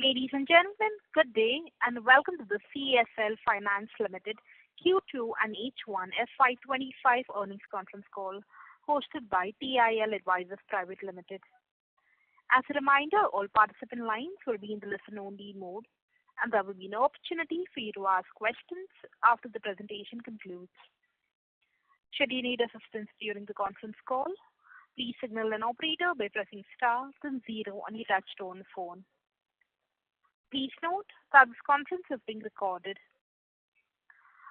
Ladies and gentlemen, good day and welcome to the CSL Finance Limited Q2 and H1FY25 earnings conference call hosted by TIL Advisors Private Limited. As a reminder, all participant lines will be in the listen-only mode and there will be no opportunity for you to ask questions after the presentation concludes. Should you need assistance during the conference call, please signal an operator by pressing star then 0 on your touch-tone phone. Please note that this conference is being recorded.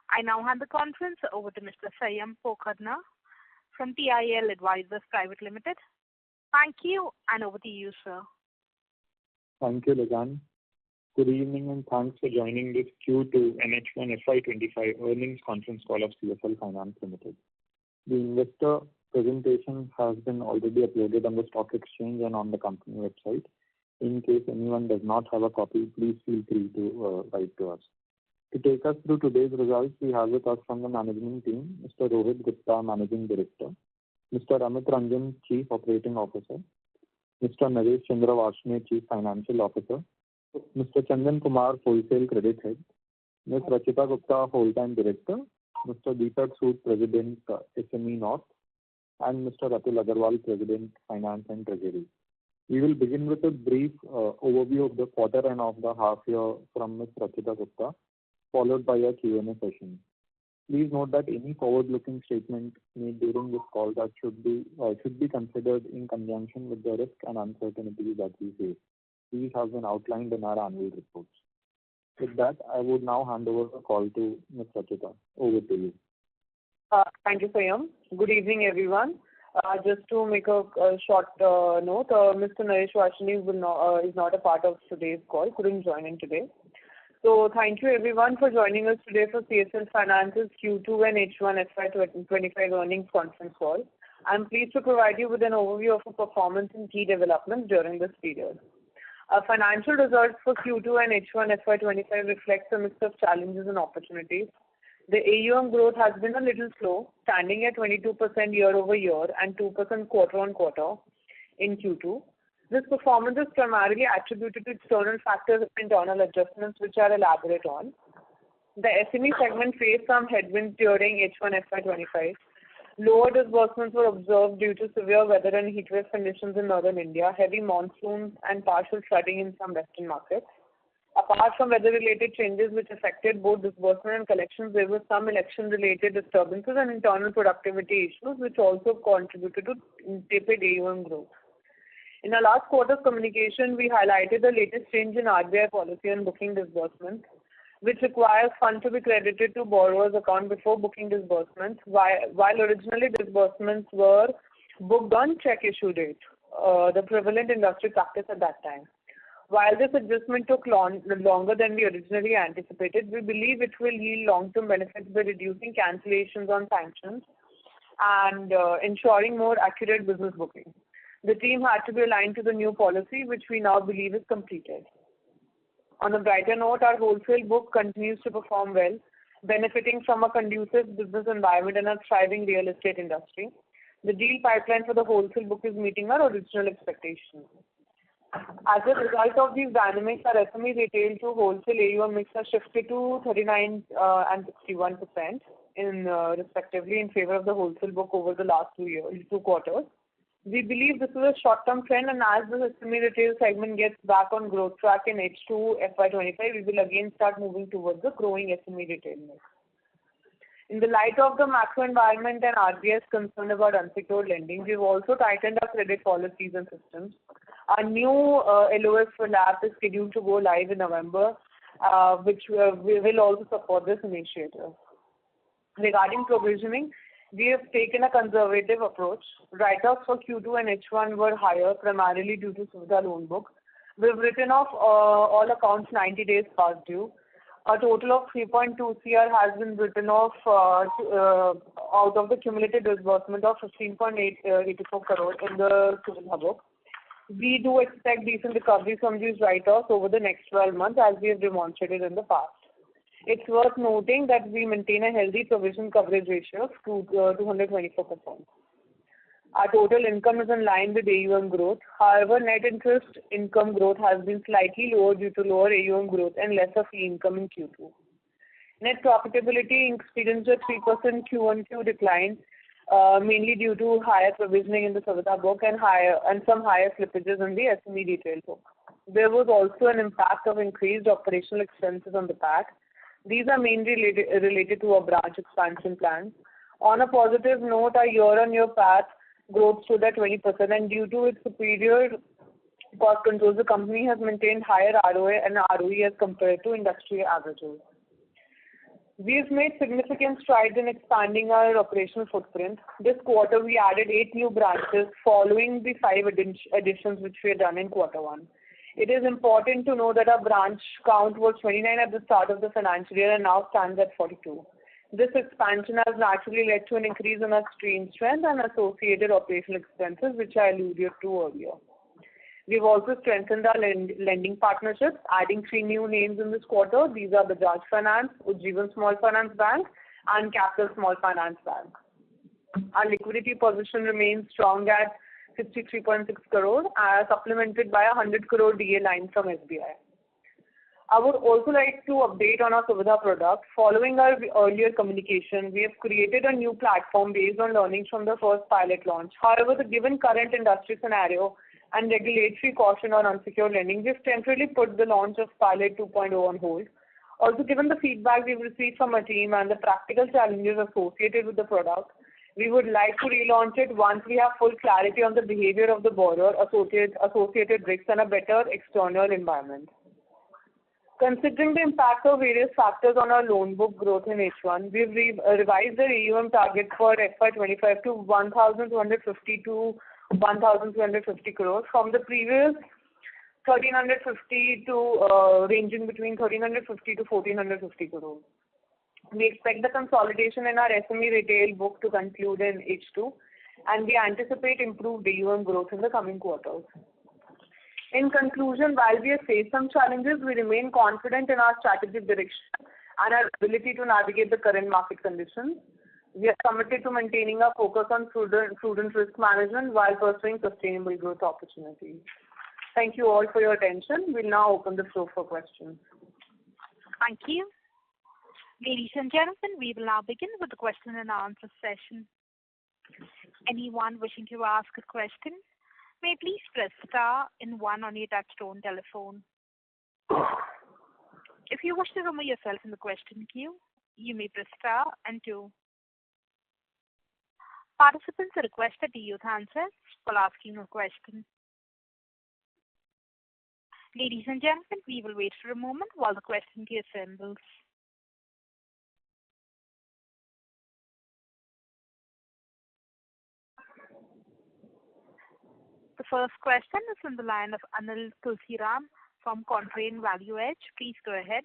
I now hand the conference over to Mr. Sayam Pokharna from TIL Advisors Private Limited. Thank you and over to you, sir. Thank you, Lizanne. Good evening and thanks for joining this Q2 and H1FY25 earnings conference call of CSL Finance Limited. The investor presentation has been already uploaded on the stock exchange and on the company website. In case anyone does not have a copy, please feel free to write to us. To take us through today's results, we have with us from the management team, Mr. Rohit Gupta, Managing Director, Mr. Amit Ranjan, Chief Operating Officer, Mr. Naresh Chandra Varshney, Chief Financial Officer, Mr. Chandan Kumar, Wholesale Credit Head, Ms. Rachita Gupta, Whole-Time Director, Mr. Deepak Sood, President, SME North, and Mr. Atul Agarwal, President, Finance and Treasury. We will begin with a brief overview of the quarter and of the half year from Ms. Rachita Gupta, followed by a Q&A session. Please note that any forward-looking statement made during this call that should be considered in conjunction with the risk and uncertainties that we face. These have been outlined in our annual reports. With that, I would now hand over the call to Ms. Rachita. Over to you. Thank you, Sayam. Good evening, everyone. Just to make a short note, Mr. Naresh Varshney is not a part of today's call, couldn't join in today. So thank you everyone for joining us today for CSL Finance's Q2 and H1 FY25 earnings conference call. I'm pleased to provide you with an overview of our performance and key developments during this period. Our financial results for Q2 and H1 FY25 reflect a mix of challenges and opportunities. The AUM growth has been a little slow, standing at 22% year over year and 2% quarter on quarter in Q2. This performance is primarily attributed to external factors and internal adjustments which I'll elaborate on. The SME segment faced some headwinds during H1 FY25. Lower disbursements were observed due to severe weather and heatwave conditions in northern India, heavy monsoons and partial flooding in some western markets. Apart from weather-related changes which affected both disbursement and collections, there were some election-related disturbances and internal productivity issues which also contributed to tepid AUM growth. In our last quarter's communication, we highlighted the latest change in RBI policy on booking disbursements, which requires funds to be credited to borrower's account before booking disbursements, while originally disbursements were booked on check issue date, the prevalent industry practice at that time. While this adjustment took longer than we originally anticipated, we believe it will yield long-term benefits by reducing cancellations on sanctions and ensuring more accurate business booking. The team had to be aligned to the new policy, which we now believe is completed. On a brighter note, our wholesale book continues to perform well, benefiting from a conducive business environment and a thriving real estate industry. The deal pipeline for the wholesale book is meeting our original expectations. As a result of these dynamics, our SME retail to wholesale AUM mix has shifted to 39 and 61% respectively in favor of the wholesale book over the last 2 quarters. We believe this is a short-term trend, and as the SME retail segment gets back on growth track in H2 FY25, we will again start moving towards the growing SME retail mix. In the light of the macro environment and RBI's concern about unsecured lending, we've also tightened our credit policies and systems. Our new LOS for LAP is scheduled to go live in November, which we will also support this initiative. Regarding provisioning, we have taken a conservative approach. Write-offs for Q2 and H1 were higher, primarily due to Suvidha loan book. We've written off all accounts 90 days past due. A total of 3.2 CR has been written off out of the cumulative disbursement of 15.84 crore in the Suvidha book. We do expect decent recovery from these write-offs over the next 12 months as we have demonstrated in the past. It's worth noting that we maintain a healthy provision coverage ratio of 224%. Our total income is in line with AUM growth. However, net interest income growth has been slightly lower due to lower AUM growth and lesser fee income in Q2. Net profitability experienced a 3% Q1Q decline, mainly due to higher provisioning in the Savita book and some higher slippages in the SME retail book. There was also an impact of increased operational expenses on the PAT. These are mainly related to our branch expansion plans. On a positive note, our year-on-year PAT growth stood at 20%, and due to its superior cost controls, the company has maintained higher ROA and ROE as compared to industry averages. We've made significant strides in expanding our operational footprint. This quarter, we added 8 new branches following the 5 additions which we had done in Q1. It is important to know that our branch count was 29 at the start of the financial year and now stands at 42. This expansion has naturally led to an increase in our stream strength and associated operational expenses, which I alluded to earlier. We've also strengthened our lending partnerships, adding 3 new names in this quarter. These are Bajaj Finance, Ujjivan Small Finance Bank, and Capital Small Finance Bank. Our liquidity position remains strong at 63.6 crore, supplemented by a 100 crore DA line from SBI. I would also like to update on our Savita product. Following our earlier communication, we have created a new platform based on learnings from the first pilot launch. However, the given current industry scenario and regulatory caution on unsecured lending, we've temporarily put the launch of Pilot 2.0 on hold. Also, given the feedback we've received from our team and the practical challenges associated with the product, we would like to relaunch it once we have full clarity on the behavior of the borrower, associated risks, and a better external environment. Considering the impact of various factors on our loan book growth in H1, we've revised the AUM target for FY25 to 1,250 to 1,250 crores from the previous 1,350 to ranging between 1,350 to 1,450 crores. We expect the consolidation in our SME retail book to conclude in H2, and we anticipate improved AUM growth in the coming quarters. In conclusion, while we have faced some challenges, we remain confident in our strategic direction and our ability to navigate the current market conditions. We are committed to maintaining our focus on prudent risk management while pursuing sustainable growth opportunities. Thank you all for your attention. We'll now open the floor for questions. Thank you. Ladies and gentlemen, we will now begin with the question and answer session. Anyone wishing to ask a question may please press star and 1 on your touchtone telephone. If you wish to remove yourself from the question queue, you may press star and 2. Participants are requested to use handsets while asking a question. Ladies and gentlemen, we will wait for a moment while the question queue assembles. The first question is from the line of Anil Tulsiram from Contrain Value Edge. Please go ahead.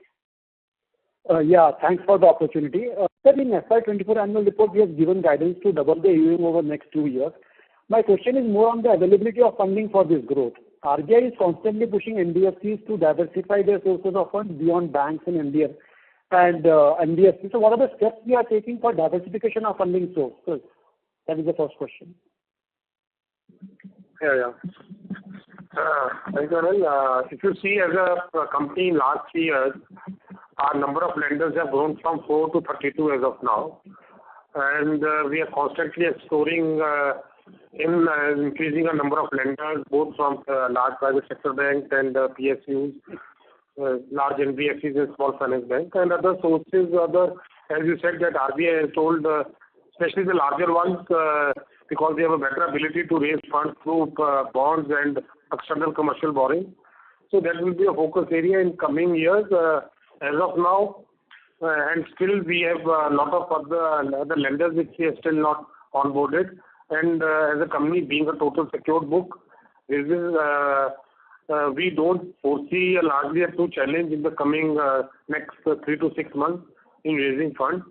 Thanks for the opportunity. Sir, in FY24 annual report, we have given guidance to double the AUM over the next 2 years. My question is more on the availability of funding for this growth. RBI is constantly pushing NBFCs to diversify their sources of funds beyond banks and NBFCs. So what are the steps we are taking for diversification of funding sources? That is the first question. Thank you, Anil. If you see as a company in last 3 years, our number of lenders have grown from 4 to 32 as of now. And we are constantly exploring in increasing a number of lenders, both from large private sector banks and PSUs, large NBFCs and small finance banks, and other sources, as you said, that RBI has told, especially the larger ones, because they have a better ability to raise funds through bonds and external commercial borrowing. So that will be a focus area in coming years. As of now, and still we have a lot of other lenders which we are still not onboarded. And as a company being a total secured book, we don't foresee largely a true challenge in the coming next 3 to 6 months in raising funds.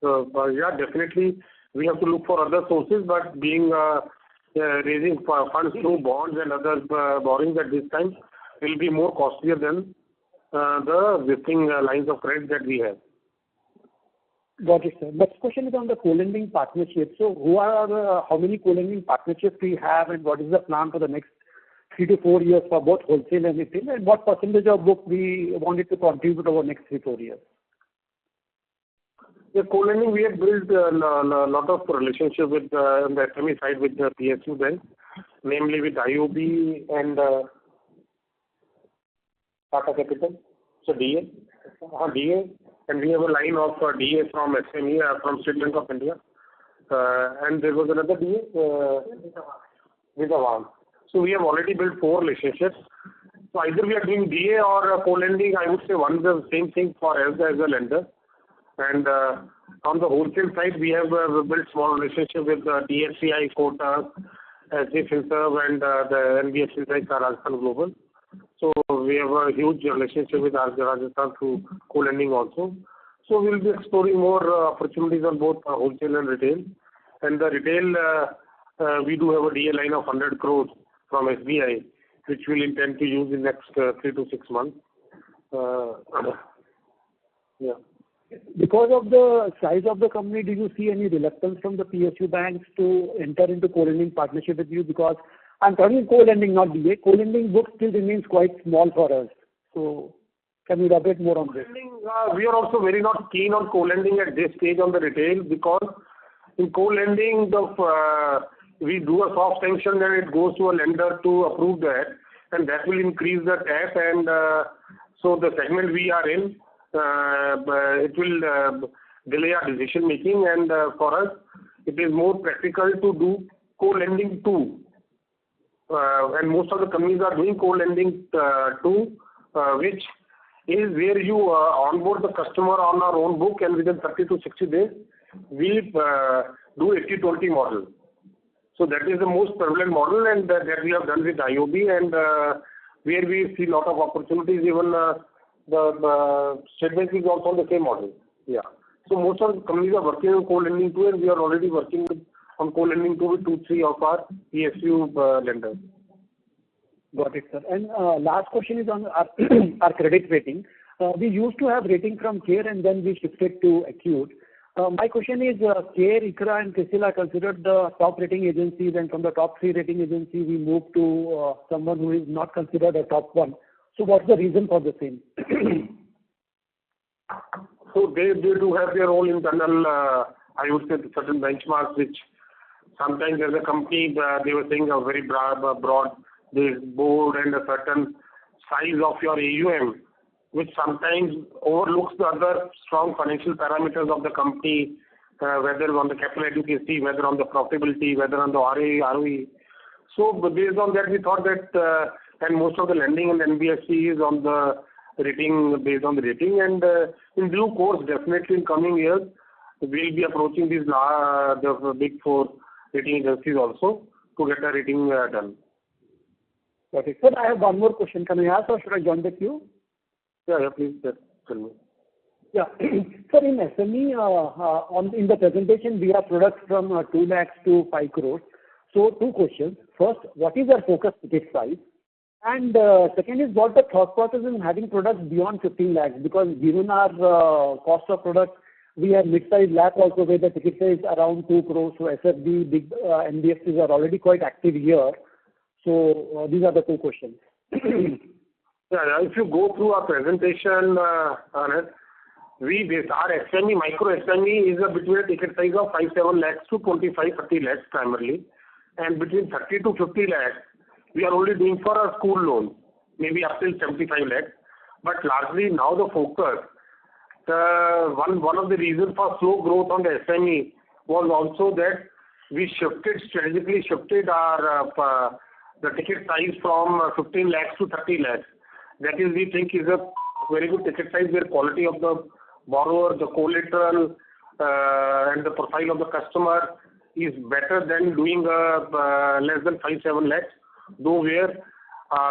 Definitely we have to look for other sources, but raising funds through bonds and other borrowings at this time will be more costlier than the existing lines of credit that we have. Got it, sir. Next question is on the co-lending partnership. So how many co-lending partnerships we have, and what is the plan for the next 3 to 4 years for both wholesale and retail, and what percentage of book we wanted to contribute over next 3-4 years? The co-lending, we have built a lot of relationship with on the SME side with the PSU bank, namely with IOB and Tata Capital, so DA, and we have a line of DA from SME, from State Bank of India, and there was another DA, Vidavan. So we have already built 4 relationships. So either we are doing DA or co-lending, I would say one is the same thing for us as a lender. And on the wholesale side, we have built small relationship with DFCI, Kotak, SJ Finserv, and the NBFCs like Rajasthan Global. So we have a huge relationship with Rajasthan through co-lending also. So we will be exploring more opportunities on both wholesale and retail. And the retail, we do have a DA line of 100 crores from SBI, which we'll intend to use in next 3 to 6 months. Yeah. Because of the size of the company, do you see any reluctance from the PSU banks to enter into co-lending partnership with you? Because I'm talking co-lending, not DA. Co-lending book still remains quite small for us. So can you elaborate more on this? We are also very not keen on co-lending at this stage on the retail, because in co-lending, we do a soft sanction and it goes to a lender to approve that, and that will increase the tax, and so the segment we are in, it will delay our decision making, and for us it is more practical to do co-lending too, and most of the companies are doing co-lending too, which is where you onboard the customer on our own book, and within 30 to 60 days we do 80-20 model. So that is the most prevalent model, and that we have done with IOB, and where we see a lot of opportunities. Even the State Bank is also on the same model. Yeah. So most of the companies are working on co-lending too, and we are already working on co-lending too with 2-3 of our PSU lenders. Got it, sir. And last question is on our credit rating. We used to have rating from CARE, and then we shifted to Acute. My question is, CARE, ICRA, and CRISIL are considered the top rating agencies, and from the top 3 rating agencies, we moved to someone who is not considered a top one. So what's the reason for the same? So they do have their own internal, I would say, certain benchmarks, which sometimes as a company, they were saying a very broad board and a certain size of your AUM, which sometimes overlooks the other strong financial parameters of the company, whether on the capital adequacy, whether on the profitability, whether on the ROE. So based on that, we thought that, and most of the lending and NBFC is on the rating, based on the rating, and in due course, definitely in coming years, we'll be approaching these the big 4 rating agencies also to get a rating done. Okay. Sir, I have one more question. Can I ask, or should I join the queue? Yeah, please tell me. Yeah. Sir, in SME, in the presentation, we have products from 2 lakhs to 5 crores. So 2 questions. First, what is our focus ticket size? And second is, what the thought process in having products beyond 15 lakhs? Because given our cost of product, we have mid-size LAP also, where the ticket size is around 2 crores. So SFB, big NBFCs are already quite active here. So these are the 2 questions. Yeah, if you go through our presentation, Anand, our SME, micro SME is between a ticket size of 5-7 lakhs to 25-30 lakhs primarily, and between 30 to 50 lakhs, we are only doing for a school loan, maybe up till 75 lakhs. But largely now the focus, one of the reasons for slow growth on the SME was also that we strategically shifted our the ticket size from 15 lakhs to 30 lakhs. That is, we think, is a very good ticket size where quality of the borrower, the collateral, and the profile of the customer is better than doing less than 5-7 lakhs. Though where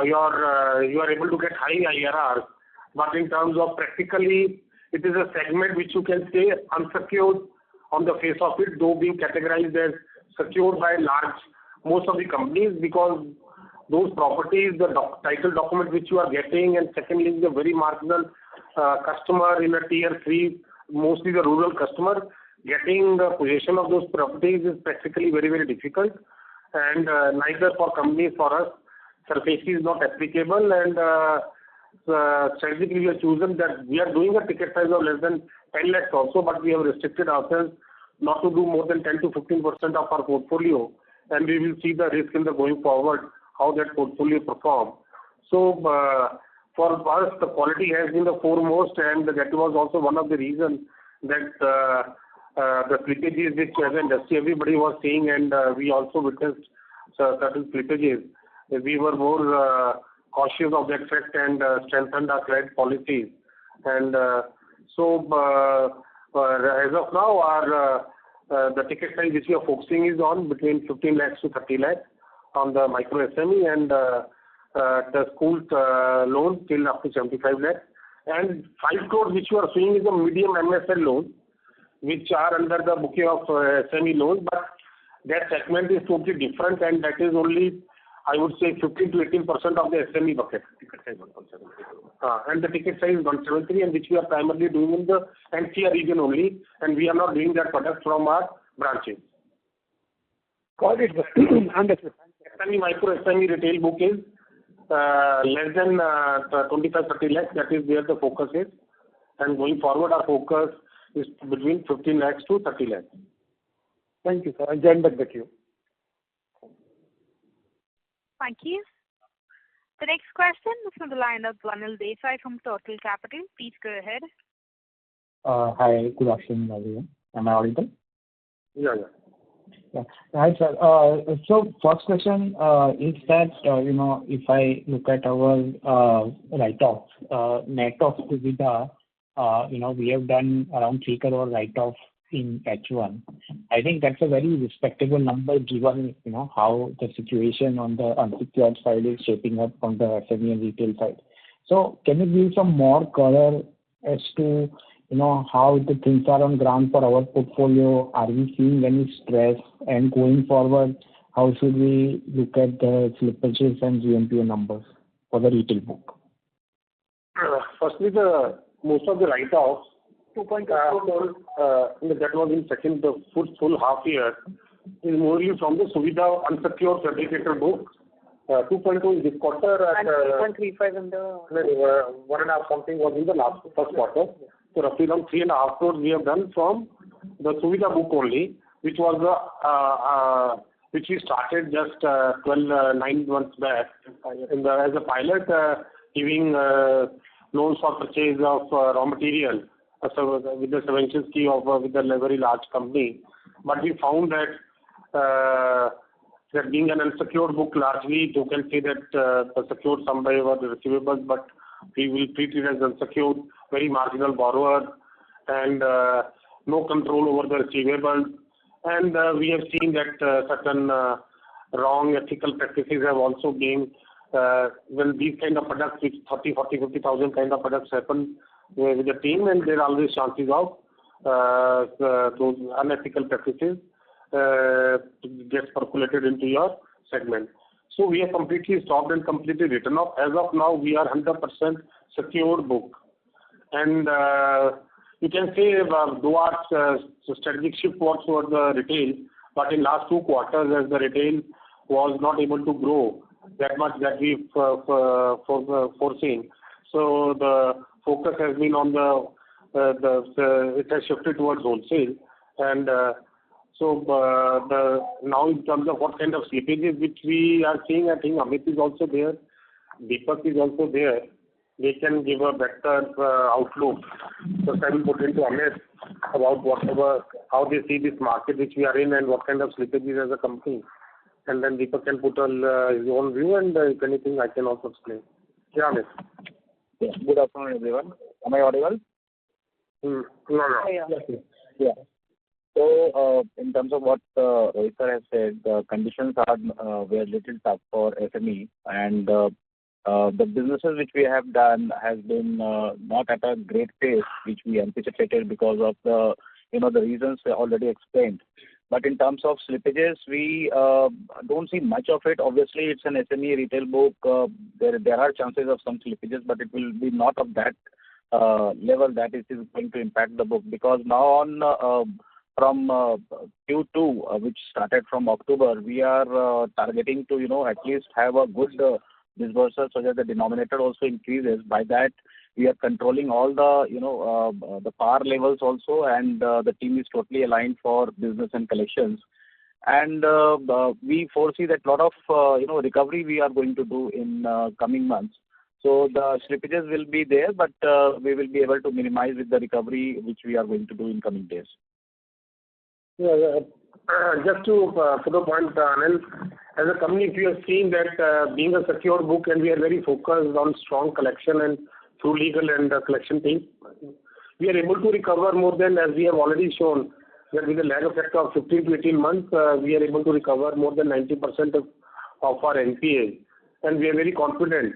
you are able to get high IRRs, but in terms of practically, it is a segment which you can say unsecured on the face of it, though being categorized as secured by most of the companies, because those properties, the title document which you are getting, and secondly, the very marginal customer in a tier 3 mostly the rural customer, getting the possession of those properties is practically very, very difficult. And neither for companies, for us, SARFAESI is not applicable. And strategically we have chosen that we are doing a ticket size of less than 10 lakhs also, but we have restricted ourselves not to do more than 10 to 15% of our portfolio. And we will see the risk in the going forward, how that portfolio perform. So for us, the quality has been the foremost, and that was also one of the reasons that the slippages which as an industry everybody was seeing, and we also witnessed certain slippages. We were more cautious of that fact and strengthened our credit policies. And so as of now, our the ticket size which we are focusing is on between 15 lakhs to 30 lakhs on the micro SME, and the school loan till up to 75 lakhs. And 5 crores which you are seeing is a medium MSL loan, which are under the bouquet of SME loans, but that segment is totally different, and that is only, I would say, 15 to 18% of the SME bucket. Ticket size 1.73. And the ticket size is 173, and which we are primarily doing in the NCR region only, and we are not doing that product from our branches. Got it. Understood. SME, micro SME retail book is less than 25-30 lakhs. That is where the focus is. And going forward, our focus is between 15 lakhs to 30 lakhs. Thank you, sir. I'll join back with you. Thank you. The next question is from the line of Dwanil Desai from Total Capital. Please go ahead. Hi, good afternoon, everyone. Am I audible? Yeah. Yeah. Hi, sir. So first question is that, if I look at our write-offs, net of Suvidha, we have done around 3 crore write-off in H1. I think that's a very respectable number given, how the situation on the unsecured side is shaping up on the SME and retail side. So can you give some more color as to, how the things are on ground for our portfolio? Are we seeing any stress? And going forward, how should we look at the slippages and GNPA numbers for the retail book? Firstly, most of the write-offs, 2.2 crore, that was in the full half year, is mostly from the Suvidha unsecured fabricator book. 2.2 in this quarter, and 3.35 in the 1.5 something was in the first quarter. So roughly around 3.5 crores we have done from the Suvidha book only, which was which we started just 9 months back as a pilot, giving loans for purchase of raw material with the subvention scheme with a very large company. But we found that that being an unsecured book, largely you can say that the secured somebody were the receivables, but we will treat it as unsecured, very marginal borrower, and no control over the receivables. And we have seen that certain wrong ethical practices have also been, when these kind of products, which 30, 40, 50,000 kind of products happen with the team, and there are always chances of those unethical practices get percolated into your segment. So we have completely stopped and completely written off. As of now, we are 100% secure book. And you can say though our strategic shift was towards the retail, but in last 2 quarters, as the retail was not able to grow that much that we've foreseen. So the focus has been on it has shifted towards wholesale. And so now in terms of what kind of slippages which we are seeing, I think Amit is also there, Deepak is also there. They can give a better outlook. So I will put into Amit about how they see this market which we are in and what kind of slippages as a company. And then Deepak can put on his own view, and if anything I can also explain. Yeah, Amit. Yeah. Good afternoon, everyone. Am I audible? No. Yeah. So, in terms of what Rohit sir has said, the conditions were little tough for SME, and the businesses which we have done has been not at a great pace, which we anticipated because of the the reasons already explained. But in terms of slippages, we don't see much of it. Obviously, it's an SME retail book. There are chances of some slippages, but it will be not of that level that it is going to impact the book. Because now on from Q2, which started from October, we are targeting to, at least have a good disbursal so that the denominator also increases. By that, we are controlling all the par levels also, and the team is totally aligned for business and collections. And we foresee that lot of recovery we are going to do in coming months. So the slippages will be there, but we will be able to minimize with the recovery which we are going to do in coming days. Yeah, just to put a point, Anil, as a company, if you have seen that being a secure book and we are very focused on strong collection and through legal and collection team, we are able to recover more than, as we have already shown, that with a lag effect of 15 to 18 months, we are able to recover more than 90% of our NPA. And we are very confident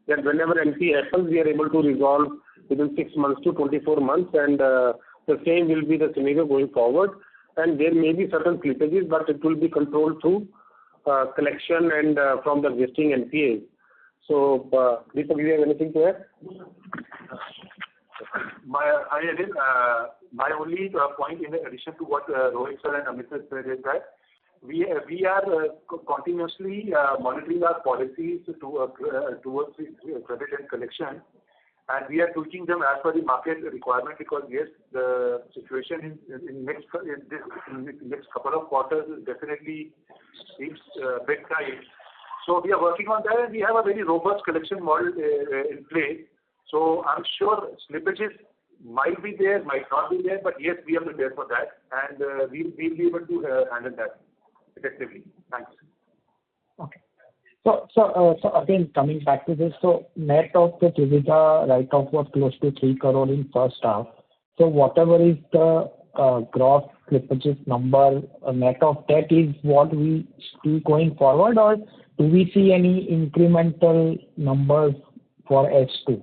that whenever NPA happens, we are able to resolve within 6 months to 24 months, and the same will be the scenario going forward. And there may be certain slippages, but it will be controlled through collection and from the existing NPAs. So, Deepak, do you have anything to add? My only point in addition to what Rohit sir and Amit sir said is that we are continuously monitoring our policies towards credit and collection, and we are tweaking them as per the market requirement, because yes, the situation in next couple of quarters definitely seems bit tight. So we are working on that, and we have a very robust collection model in place. So I'm sure slippages might be there, might not be there, but yes, we are prepared for that, and we'll be able to handle that effectively. Thanks. Okay. So again, coming back to this, so net of the Suvidha write-off was close to 3 crore in first half. So whatever is the gross slippages number, net of that is what we see going forward, or do we see any incremental numbers for H2?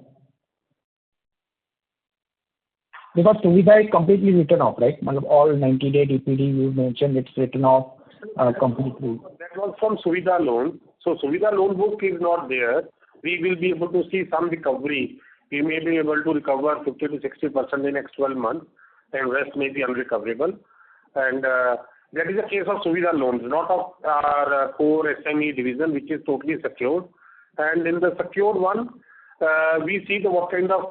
Because Suvidha is completely written off, right? All 90-day DPD you mentioned, it's written off completely. That was from Suvidha loan. So Suvidha loan book is not there. We will be able to see some recovery. We may be able to recover 50 to 60% in the next 12 months, and rest may be unrecoverable. And that is the case of Suvidha loans, not of our core SME division, which is totally secured. And in the secured one, we see what kind of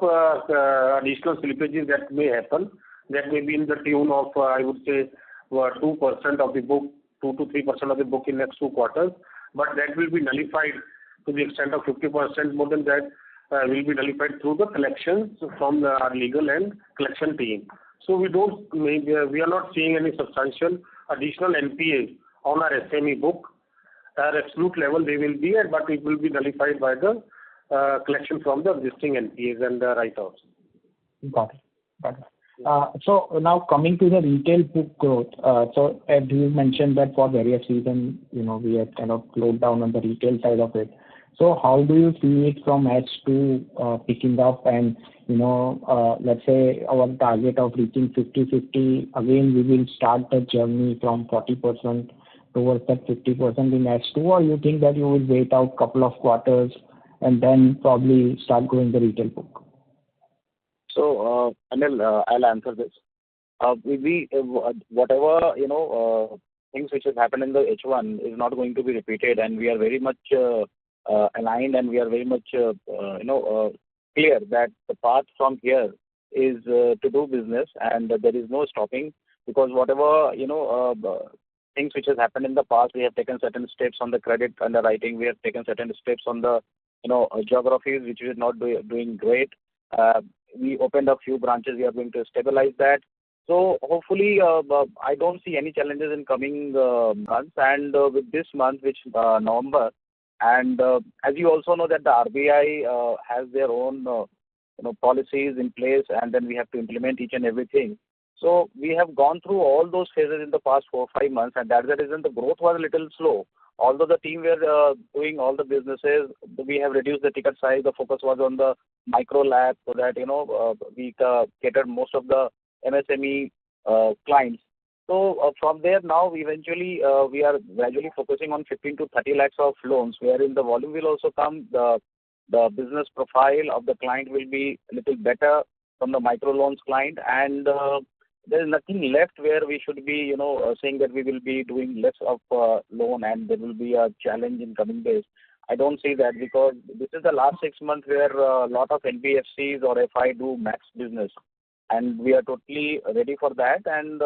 additional slippages that may happen. That may be in the tune of, I would say, 2% of the book, 2 to 3% of the book in next 2 quarters. But that will be nullified to the extent of 50%. More than that will be nullified through the collections from our legal and collection team. So we are not seeing any substantial additional NPAs on our SME book. At absolute level they will be, but it will be nullified by the collection from the existing NPAs and write-offs. Got it. So now coming to the retail book growth, so as you mentioned that for various reasons, we have kind of slowed down on the retail side of it. So how do you see it from H2 picking up, and let's say our target of reaching 50-50, again we will start the journey from 40% towards that 50% in H2, or you think that you will wait out couple of quarters and then probably start growing the retail book? So, Anil, I'll answer this. Whatever, things which has happened in the H1 is not going to be repeated, and we are very much aligned, and we are very much, clear that the path from here is to do business, and there is no stopping, because whatever, things which has happened in the past, we have taken certain steps on the credit underwriting, we have taken certain steps on the, geographies which is not doing great. We opened a few branches. We are going to stabilize that. So hopefully, I don't see any challenges in coming months. And with this month, which November, and as you also know that the RBI has their own policies in place, and then we have to implement each and everything. So we have gone through all those phases in the past 4 or 5 months, and that's the reason the growth was a little slow. Although the team were doing all the businesses, we have reduced the ticket size. The focus was on the micro lab, so that we catered most of the MSME clients. So from there now, eventually we are gradually focusing on 15 to 30 lakhs of loans, wherein the volume will also come. The the business profile of the client will be a little better from the micro loans client, and there is nothing left where we should be, saying that we will be doing less of loan and there will be a challenge in coming days. I don't see that, because this is the last 6 months where a lot of NBFCs or FI do max business, and we are totally ready for that, and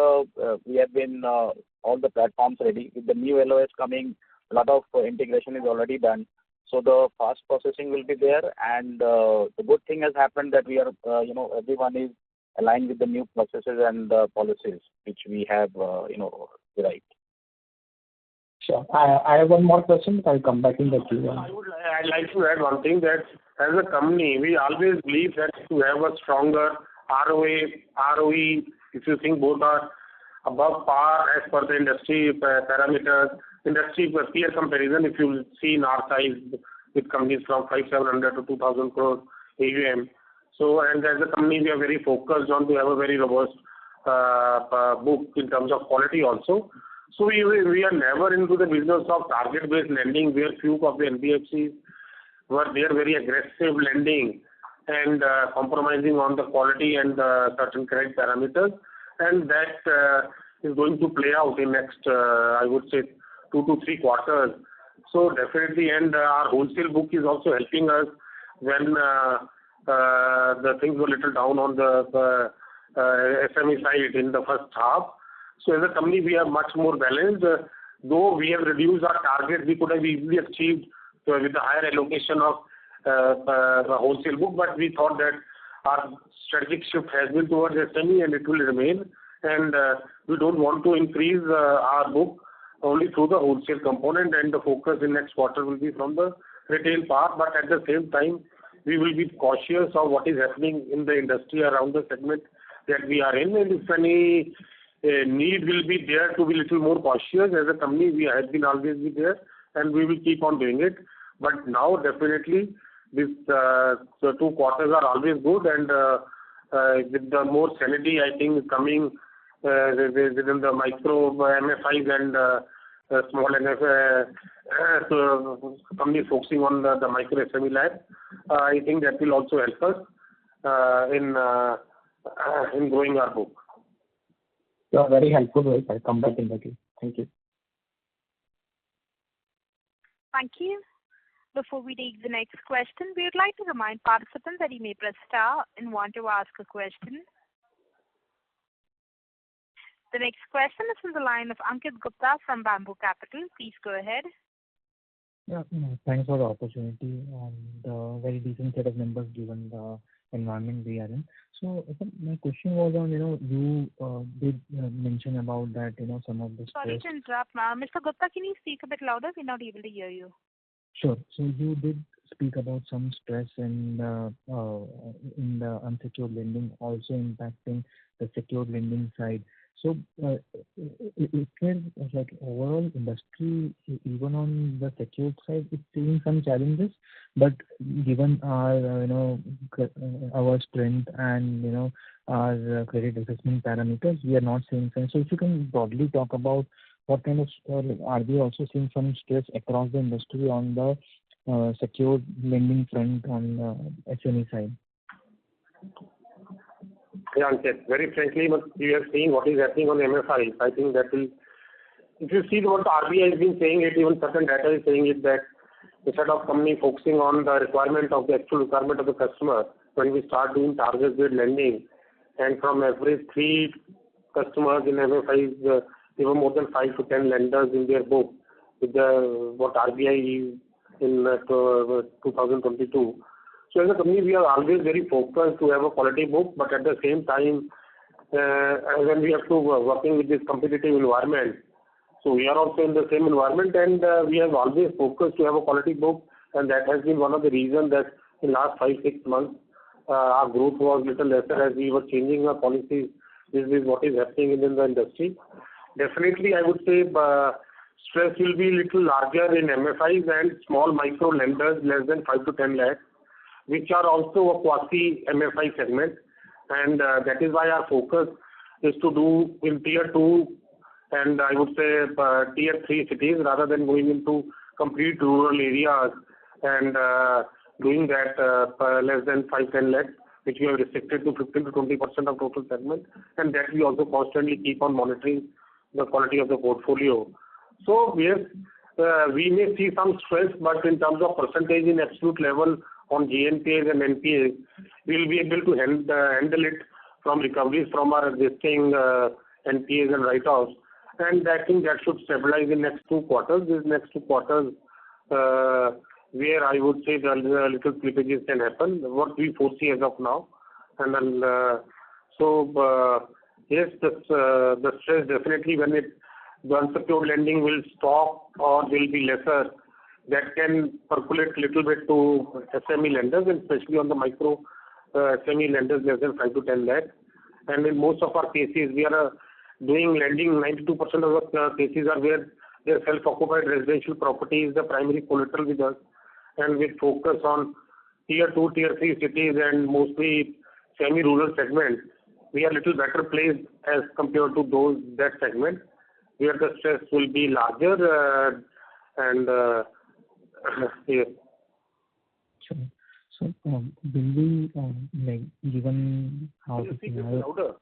we have been all the platforms ready. With the new LOS coming, a lot of integration is already done. So the fast processing will be there, and the good thing has happened that we are, everyone is aligned with the new processes and policies which we have, derived. Sure. I have one more question, but I'll come back in the queue. I'd like to add one thing, that as a company, we always believe that to have a stronger ROE, if you think both are above par as per the industry parameters, industry peer comparison, if you see in our size with companies from 5,700 to 2,000 crore AUM. So, and as a company, we are very focused on to have a very robust book in terms of quality also. So we are never into the business of target-based lending, where few of the NBFCs were there very aggressive lending and compromising on the quality and certain credit parameters, and that is going to play out in next, I would say, 2 to 3 quarters. So definitely, and our wholesale book is also helping us when the things were little down on the SME side in the first half. So as a company, we are much more balanced. Though we have reduced our target, we could have easily achieved with the higher allocation of the wholesale book, but we thought that our strategic shift has been towards SME and it will remain. And we don't want to increase our book only through the wholesale component, and the focus in next quarter will be from the retail part. But at the same time, we will be cautious of what is happening in the industry around the segment that we are in, and if any need will be there to be little more cautious. As a company, we have been always be there, and we will keep on doing it. But now definitely this the 2 quarters are always good, and with the more sanity, I think, coming within the micro MFIs and small companies focusing on the micro SME lab, I think that will also help us in growing our book. You are very helpful, Rohit. I'll come back in the queue. Thank you. Thank you. Before we take the next question, we would like to remind participants that you may press star and want to ask a question. The next question is from the line of Ankit Gupta from Bamboo Capital. Please go ahead. Yeah, thanks for the opportunity and very decent set of numbers given the environment we are in. So my question was on, you did mention about that, some of the stress. Sorry to interrupt, Mr. Gupta, can you speak a bit louder? We're not able to hear you. Sure. So you did speak about some stress in the unsecured lending also impacting the secured lending side. So is there like overall industry, even on the secured side, it's seeing some challenges, but given our our strength and our credit assessment parameters, we are not seeing some. So if you can broadly talk about what kind of are we also seeing some stress across the industry on the secured lending front on the SME side? Yeah, very frankly, but we are seeing what is happening on MFI. I think that will, if you see what RBI has been saying, it even certain data is saying it, that instead of company focusing on the requirement of the actual requirement of the customer, when we start doing target-based lending, and from every 3 customers in MFI, even more than 5 to 10 lenders in their book, with the what RBI is in 2022. So as a company, we are always very focused to have a quality book, but at the same time, when we have to working with this competitive environment, so we are also in the same environment, and we have always focused to have a quality book, and that has been one of the reasons that in last 5-6 months, our growth was little lesser as we were changing our policies. This is what is happening in the industry. Definitely, I would say stress will be little larger in MFIs and small micro lenders less than 5 to 10 lakhs, which are also a quasi MFI segment, and that is why our focus is to do in tier 2 and I would say tier 3 cities rather than going into complete rural areas and doing that less than 5-10 lakh, which we have restricted to 15 to 20% of total segment, and that we also constantly keep on monitoring the quality of the portfolio. So yes, we may see some stress, but in terms of percentage in absolute level on GNPAs and NPAs, we will be able to handle it from recoveries from our existing NPAs and write-offs. And I think that should stabilize in next 2 quarters. These next 2 quarters, where I would say the little slippages can happen, what we foresee as of now. And then, yes, the stress definitely when the unsecured lending will stop or will be lesser, that can percolate little bit to SME lenders, and especially on the micro SME lenders less than 5 to 10 lakh. And in most of our cases, we are doing lending. 92% of the cases are where their self-occupied residential property is the primary collateral with us, and with focus on tier 2, tier 3 cities and mostly semi-rural segment, we are little better placed as compared to that segment where the stress will be larger yes. Sure. So, will we, given how the scenario...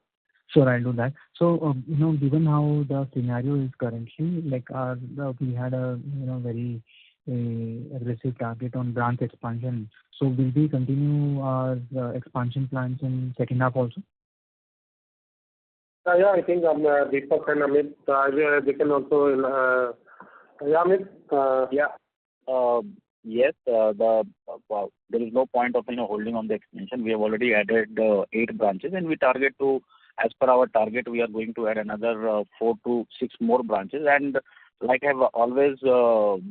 Sure, I'll do that. So, given how the scenario is currently, we had a, very aggressive target on branch expansion. So, will we continue our expansion plans in second half also? Yeah, I think Deepak and Amit, they can also... Amit? Yes, there is no point of holding on the expansion. We have already added 8 branches, and we target to, as per our target, we are going to add another 4 to 6 more branches. And like I've always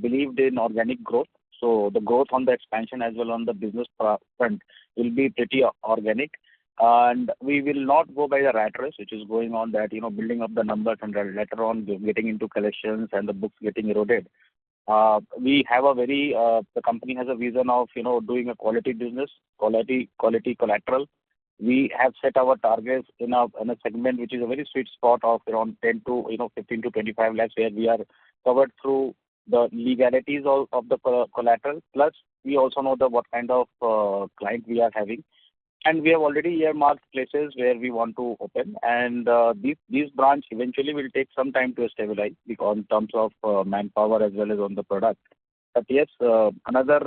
believed in organic growth, so the growth on the expansion as well on the business front will be pretty organic. And we will not go by the rat race, which is going on that, building up the numbers and later on getting into collections and the books getting eroded. We have the company has a vision of, doing a quality business, quality collateral. We have set our targets in a segment which is a very sweet spot of around 10 to 15 to 25 lakhs, where we are covered through the legalities of the collateral. Plus, we also know what kind of client we are having, and we have already earmarked places where we want to open. And these branch eventually will take some time to stabilize because in terms of manpower as well as on the product. But yes, another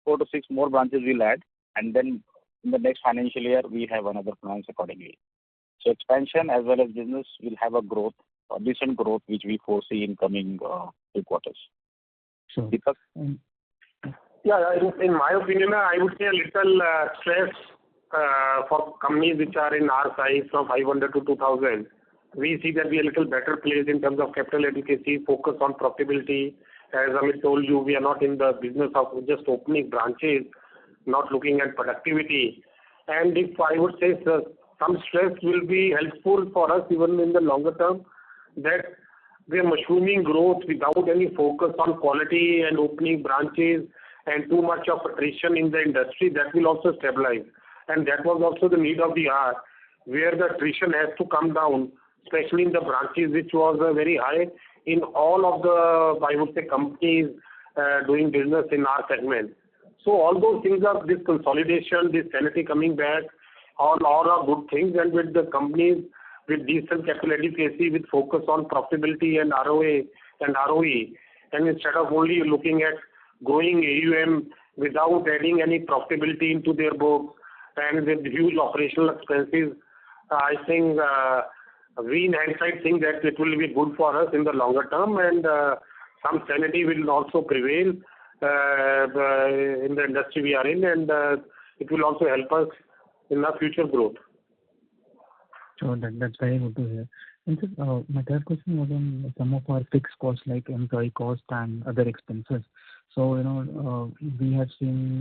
4 to 6 more branches we'll add, and then in the next financial year, we have another plans accordingly. So expansion as well as business will have a decent growth, which we foresee in coming 2 quarters. Sure. Deepak? Yeah, in my opinion, I would say a little stress for companies which are in our size from 500 to 2,000. We see that we are a little better placed in terms of capital adequacy, focus on profitability. As Amit told you, we are not in the business of just opening branches, not looking at productivity. And if I would say some stress will be helpful for us even in the longer term, that we are mushrooming growth without any focus on quality and opening branches and too much of attrition in the industry, that will also stabilize. And that was also the need of the hour, where the attrition has to come down, especially in the branches, which was very high in all of the, I would say, companies doing business in our segment. So all those things are this consolidation, this sanity coming back, all are good things. And with the companies with decent capital adequacy, with focus on profitability and ROA and ROE, and instead of only looking at growing AUM without adding any profitability into their books and with huge operational expenses, I think we in hindsight think that it will be good for us in the longer term, and some sanity will also prevail in the industry we are in, and it will also help us in our future growth. Sure, that's very good to hear. And so, my third question was on some of our fixed costs like employee cost and other expenses. So, we have seen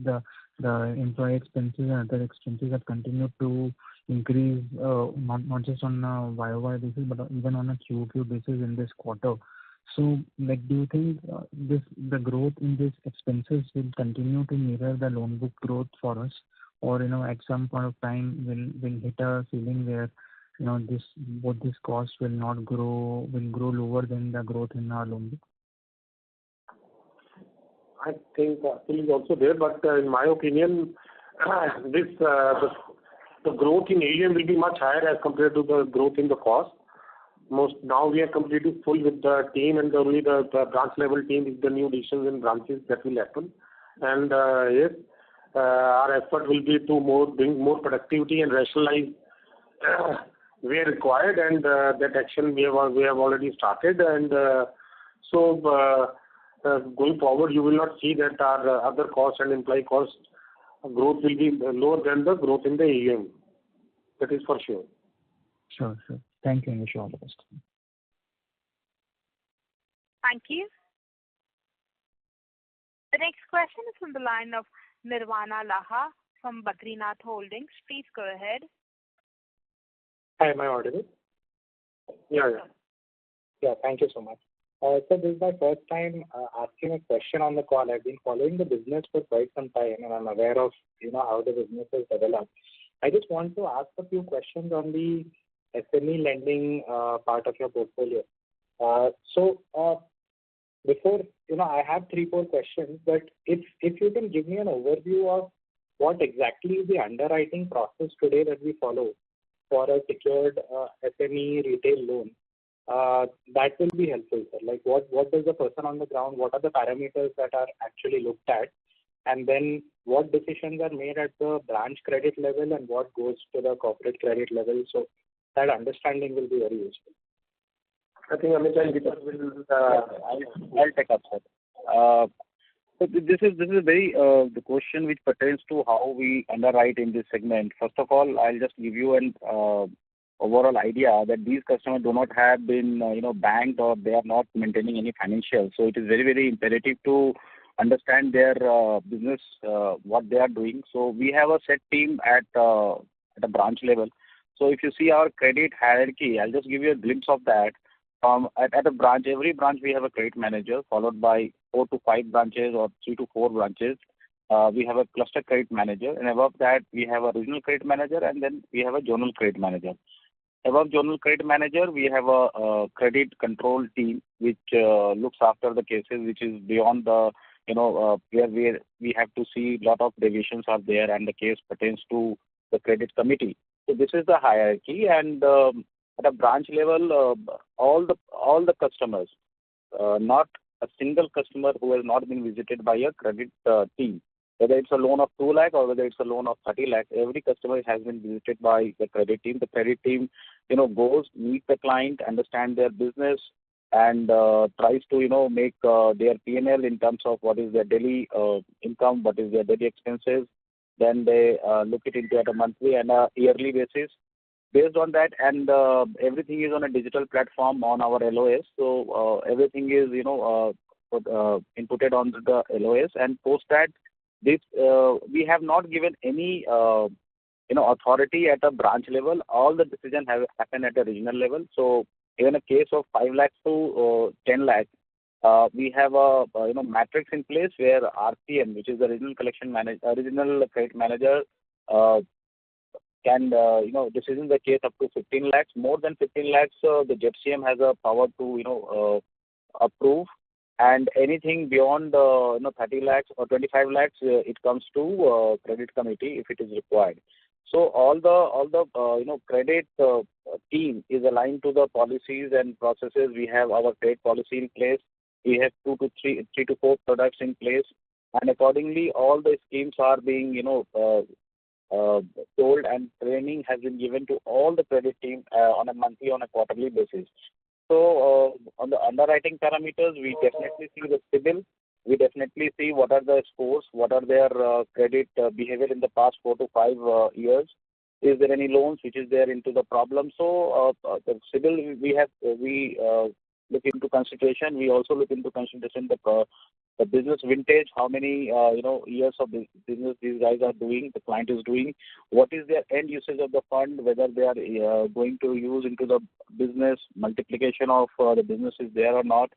the employee expenses and other expenses have continued to increase, not just on a YOY basis, but even on a QOQ basis in this quarter. So, do you think the growth in these expenses will continue to mirror the loan book growth for us, or at some point of time will hit a ceiling where both these costs will grow lower than the growth in our loan book? I think Atul is also there, but in my opinion, the growth in AUM will be much higher as compared to the growth in the cost. Now we are completely full with the team, and only the branch level team is the new additions in branches that will happen. And yes, our effort will be to bring more productivity and rationalize where required, and that action we have already started. And going forward, you will not see that our other costs and employee cost growth will be lower than the growth in the AUM. That is for sure. Sure. Thank you, and wish you all the best. Thank you. The next question is from the line of Nirvana Laha from Badrinath Holdings. Please go ahead. Hi, am I audible? Yeah. Yeah, thank you so much. So this is my first time asking a question on the call. I've been following the business for quite some time, and I'm aware of how the business has developed. I just want to ask a few questions on the SME lending part of your portfolio. Before, I have 3-4 questions, but if you can give me an overview of what exactly is the underwriting process today that we follow for a secured SME retail loan, that will be helpful, sir. Like what does the person on the ground, what are the parameters that are actually looked at, and then what decisions are made at the branch credit level and what goes to the corporate credit level. So that understanding will be very useful. I think Amit will. I'll take up, sir. So this is a very the question which pertains to how we underwrite in this segment. First of all, I'll just give you an overall idea that these customers do not have been banked, or they are not maintaining any financial. So it is very, very imperative to understand their business, what they are doing. So we have a set team at a branch level. So if you see our credit hierarchy, I'll just give you a glimpse of that. At a branch, every branch we have a credit manager, followed by 4 to 5 branches or 3 to 4 branches. We have a cluster credit manager, and above that we have a regional credit manager, and then we have a zonal credit manager. Above zonal credit manager, we have a credit control team which looks after the cases which is beyond the where we have to see lot of deviations are there, and the case pertains to the credit committee. So this is the hierarchy, and at a branch level, all the customers, not a single customer who has not been visited by a credit team, whether it's a loan of 2 lakh or whether it's a loan of 30 lakh, every customer has been visited by the credit team. The credit team, goes, meet the client, understand their business, and tries to, make their P&L in terms of what is their daily income, what is their daily expenses. Then they look it into at a monthly and a yearly basis. Based on that, and everything is on a digital platform on our LOS. So everything is, inputted on the LOS, and post that, this we have not given any, authority at a branch level. All the decision have happened at a regional level. So even a case of 5 lakhs to 10 lakhs, we have a matrix in place where RCM, which is the regional regional credit manager, can decision the case up to 15 lakhs. More than 15 lakhs, the JCM has a power to approve, and anything beyond 30 lakhs or 25 lakhs, it comes to credit committee if it is required. So all the credit team is aligned to the policies and processes. We have our credit policy in place. We have 3 to 4 products in place, and accordingly all the schemes are being told, and training has been given to all the credit team on a monthly, on a quarterly basis. So on the underwriting parameters, we definitely see the CIBIL. We definitely see what are the scores, what are their credit behavior in the past 4 to 5 years. Is there any loans which is there into the problem? So the CIBIL we look into consideration. We also look into consideration the business vintage, how many years of business these guys are doing, the client is doing, what is their end usage of the fund, whether they are going to use into the business, multiplication of the business is there or not.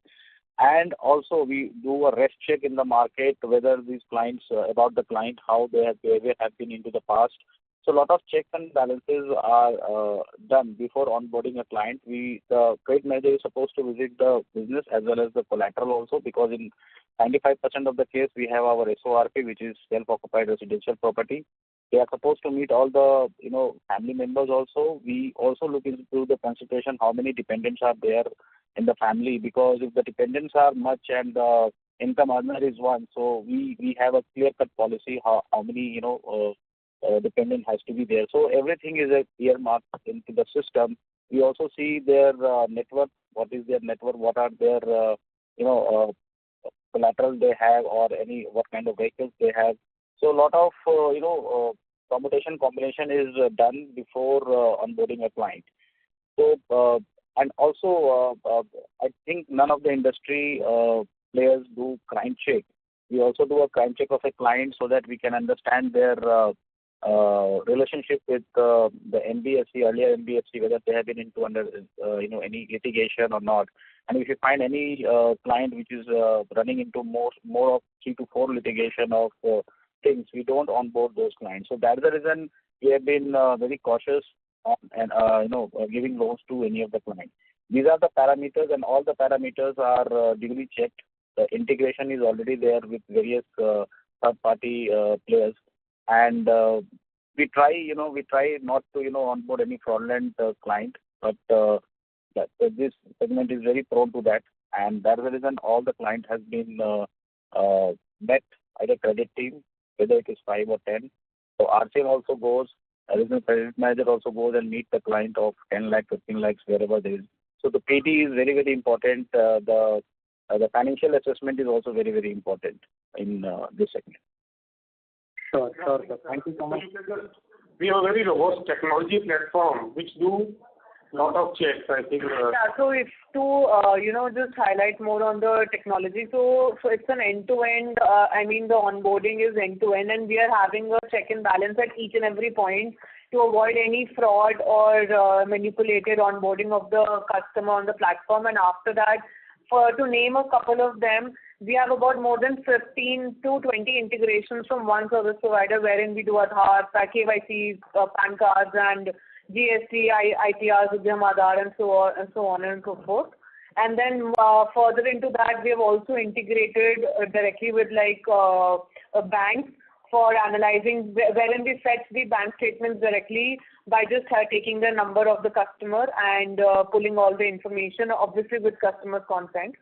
And also we do a rest check in the market, whether these clients, about the client, how they have behavior have been into the past. So a lot of checks and balances are done before onboarding a client. The credit manager is supposed to visit the business as well as the collateral also, because in 95% of the case we have our SORP, which is self-occupied residential property. They are supposed to meet all the family members also. We also look into the consideration how many dependents are there in the family, because if the dependents are much and the income earner is one, so we have a clear-cut policy how many dependent has to be there. So everything is earmarked into the system. We also see their network, what is their network, what are their collateral they have, or what kind of vehicles they have. So a lot of commutation combination is done before onboarding a client. So and also I think none of the industry players do crime check. We also do a crime check of a client so that we can understand their relationship with the NBFC, earlier NBFC, whether they have been into under any litigation or not. And if you find any client which is running into more of 3 to 4 litigation of things, we don't onboard those clients. So that's the reason we have been very cautious and giving loans to any of the clients. These are the parameters, and all the parameters are duly checked. The integration is already there with various third-party players, and we try not to onboard any fraudulent client, but this segment is very prone to that, and that's the reason all the client has been met by the credit team, whether it is 5 or 10. So RCM also goes, original credit manager also goes and meet the client of 10 lakh, 15 lakhs, wherever there is. So the PT is very, very important. The financial assessment is also very, very important in this segment. Sure, sir. Thank you so much. We have a very robust technology platform which do lot of checks, I think. So if to just highlight more on the technology. So it's an end-to-end. The onboarding is end-to-end, and we are having a check and balance at each and every point to avoid any fraud or manipulated onboarding of the customer on the platform. And after that, to name a couple of them, we have about more than 15 to 20 integrations from one service provider, wherein we do Aadhaar, KYC, PAN cards, and GST, ITRs, Udyam Aadhaar, and so on and so forth. And then further into that, we have also integrated directly with banks for analyzing, wherein we fetch the bank statements directly by just taking the number of the customer and pulling all the information, obviously with customer consent,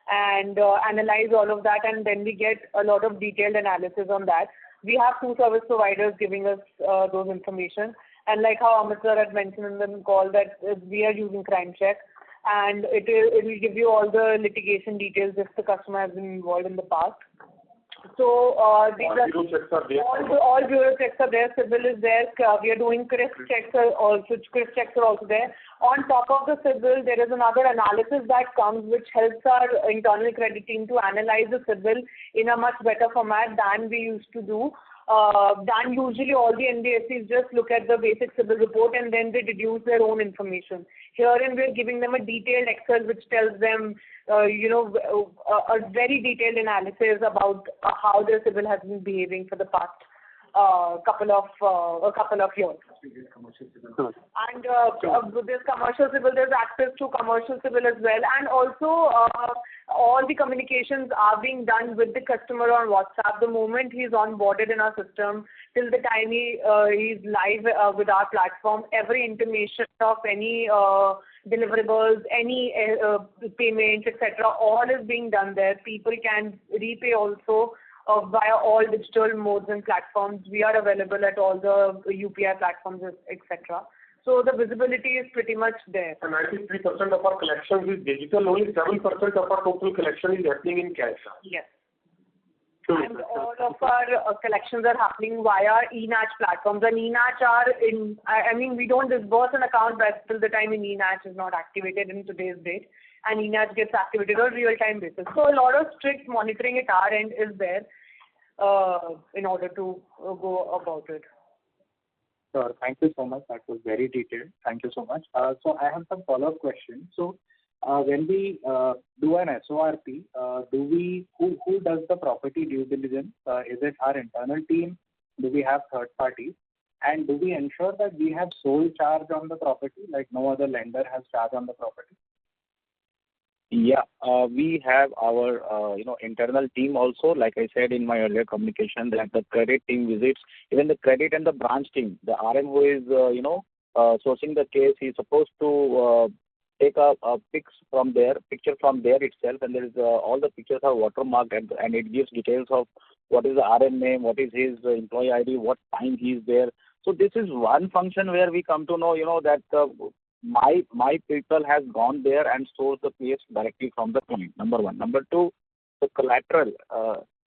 and analyze all of that, and then we get a lot of detailed analysis on that. We have 2 service providers giving us those information, and like how Amit sir had mentioned in the call that we are using crime check, and it will give you all the litigation details if the customer has been involved in the past. So these all bureau checks are there. All bureau checks are there. CIBIL is there. We are doing CRISP checks CRISP checks are also there. On top of the CIBIL, there is another analysis that comes which helps our internal credit team to analyze the CIBIL in a much better format than we used to do. Than usually all the NBFCs just look at the basic CIBIL report and then they deduce their own information. Herein we are giving them a detailed Excel which tells them, a very detailed analysis about how their CIBIL has been behaving for the past couple of years. And there's commercial CIBIL, there's access to commercial CIBIL as well, and also all the communications are being done with the customer on WhatsApp. The moment he's onboarded in our system, till the time he's live with our platform, every intimation of any deliverables, any payments, etc., all is being done there. People can repay also via all digital modes and platforms. We are available at all the UPI platforms, etc. So the visibility is pretty much there. 93% of our collections is digital. Only 7% of our total collection is happening in cash. Yes. And all of our collections are happening via eNACH platforms. And eNACH are we don't disburse an account till the time in eNACH is not activated in today's date. And eNACH gets activated on real-time basis. So a lot of strict monitoring at our end is there in order to go about it. Sure. Thank you so much. That was very detailed. Thank you so much. So I have some follow-up questions. So when we do an SORP, who does the property due diligence? Is it our internal team? Do we have third parties? And do we ensure that we have sole charge on the property, like no other lender has charge on the property? Yeah, we have our internal team also. Like I said in my earlier communication, that the credit team visits, even the credit and the branch team. The RM who is sourcing the case, he's supposed to take a picture from there itself, and there is all the pictures are watermarked, and it gives details of what is the RM name, what is his employee ID, what time he is there. So this is one function where we come to know, that my people has gone there and sourced the case directly from the client. Number one. Number two, the collateral.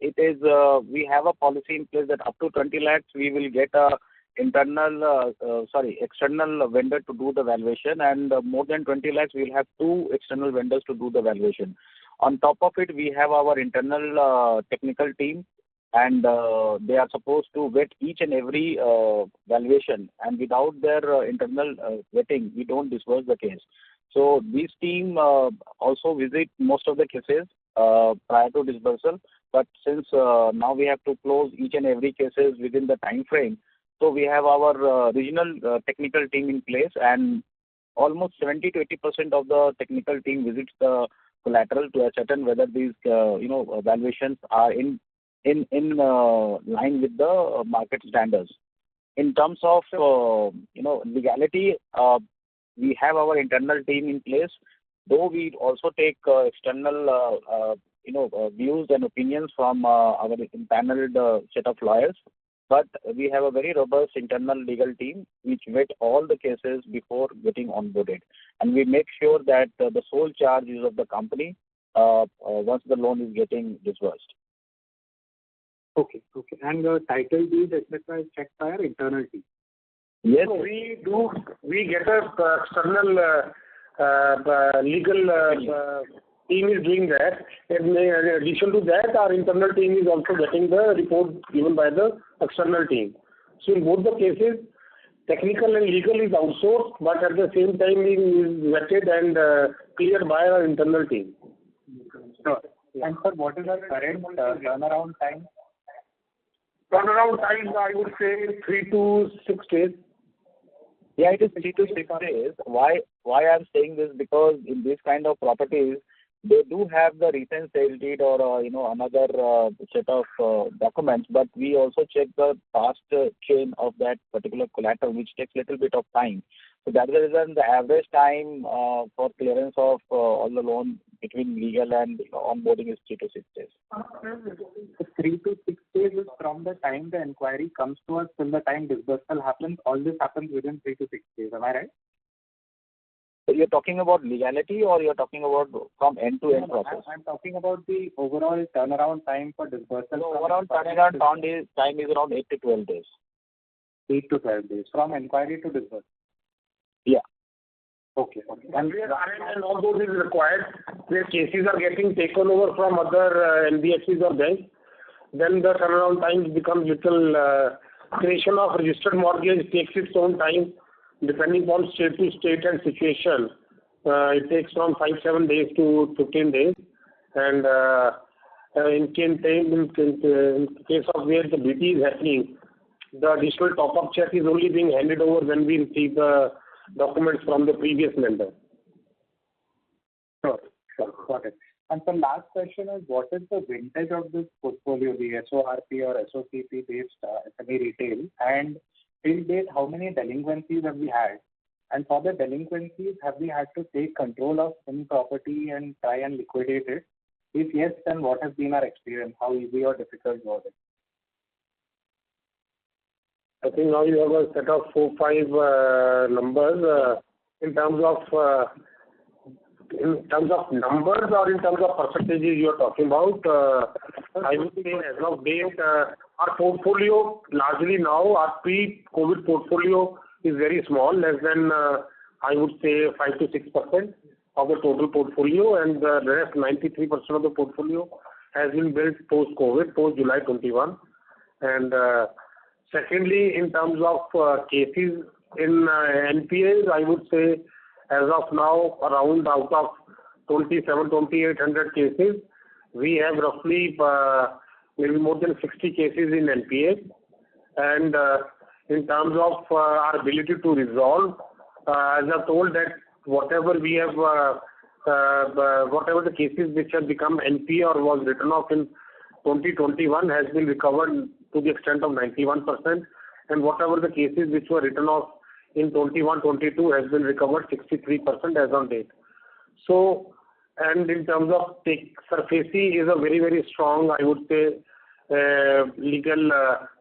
It is we have a policy in place that up to 20 lakhs we will get a external vendor to do the valuation, and more than 20 lakhs we will have two external vendors to do the valuation. On top of it, we have our internal technical team, and they are supposed to vet each and every valuation, and without their internal vetting, we don't disburse the case. So this team also visit most of the cases prior to disbursal, but since now we have to close each and every cases within the time frame, so we have our regional technical team in place, and almost 70 to 80% of the technical team visits the collateral to ascertain whether these valuations are in line with the market standards. In terms of legality, we have our internal team in place, though we also take external views and opinions from our empaneled set of lawyers. But we have a very robust internal legal team which vet all the cases before getting onboarded, and we make sure that the sole charge is of the company once the loan is getting disbursed. Okay. And the title deed, etc., is checked by our internal team. Yes, So we get a external legal team is doing that. In addition to that, our internal team is also getting the report given by the external team. So in both the cases, technical and legal is outsourced, but at the same time is vetted and cleared by our internal team. Sure. And sir, what is our current turnaround time? Turnaround time, I would say 3 to 6 days. Yeah, it is 3 to 6 days. Why I'm saying this? Because in this kind of properties, they do have the recent sale deed or another set of documents, but we also check the past chain of that particular collateral, which takes a little bit of time. So that's the reason the average time for clearance of all the loan between legal and onboarding is 3 to 6 days. So 3 to 6 days is from the time the inquiry comes to us till the time disbursal happens. All this happens within 3 to 6 days. Am I right? So you're talking about legality, or you're talking about from end-to-end process? I'm talking about the overall turnaround time for disbursal. So overall turnaround time is around 8 to 12 days. 8 to 12 days from inquiry to disbursal. Yeah. Okay. And all those is required, where cases are getting taken over from other NBFCs or banks, then the turnaround time becomes little. Creation of registered mortgage takes its own time, depending on state to state and situation. It takes from 5-7 days to 15 days, and in case of where the BT is happening, the additional top-up check is only being handed over when we receive the documents from the previous lender. Sure. Got it. And the last question is, what is the vintage of this portfolio, the SORP or SOCP based SME retail, and till date, how many delinquencies have we had? And for the delinquencies, have we had to take control of some property and try and liquidate it? If yes, then what has been our experience? How easy or difficult was it? I think now you have a set of 4-5 numbers in terms of numbers or in terms of percentages you are talking about. I would say as of date, our portfolio largely now, our pre-COVID portfolio is very small, less than I would say 5 to 6% of the total portfolio, and the rest 93% of the portfolio has been built post-COVID, post-July 21. And secondly, in terms of cases in NPAs, I would say as of now, around out of 2,800 cases, we have roughly maybe more than 60 cases in NPA. And in terms of our ability to resolve. As I've told that whatever we have, whatever the cases which have become NPA or was written off in 2021 has been recovered to the extent of 91%, and whatever the cases which were written off in 21-22 has been recovered 63% as on date. So, and in terms of SARFAESI is a very, very strong, I would say, legal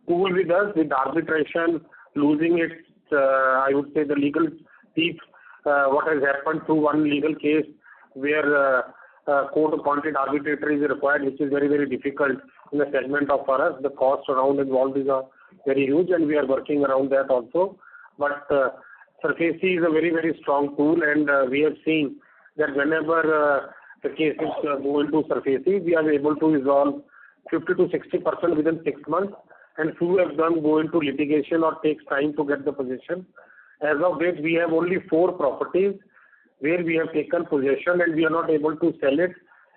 tool with us, with arbitration losing its, I would say, the legal teeth. What has happened through one legal case where court-appointed arbitrator is required, which is very, very difficult in the segment of for us. The cost around involved is very huge, and we are working around that also. But SARFAESI is a very, very strong tool, and we have seen that whenever the cases go into SARFAESI, we are able to resolve 50 to 60% within 6 months, and few of them go into litigation or takes time to get the possession. As of date, we have only 4 properties where we have taken possession and we are not able to sell it,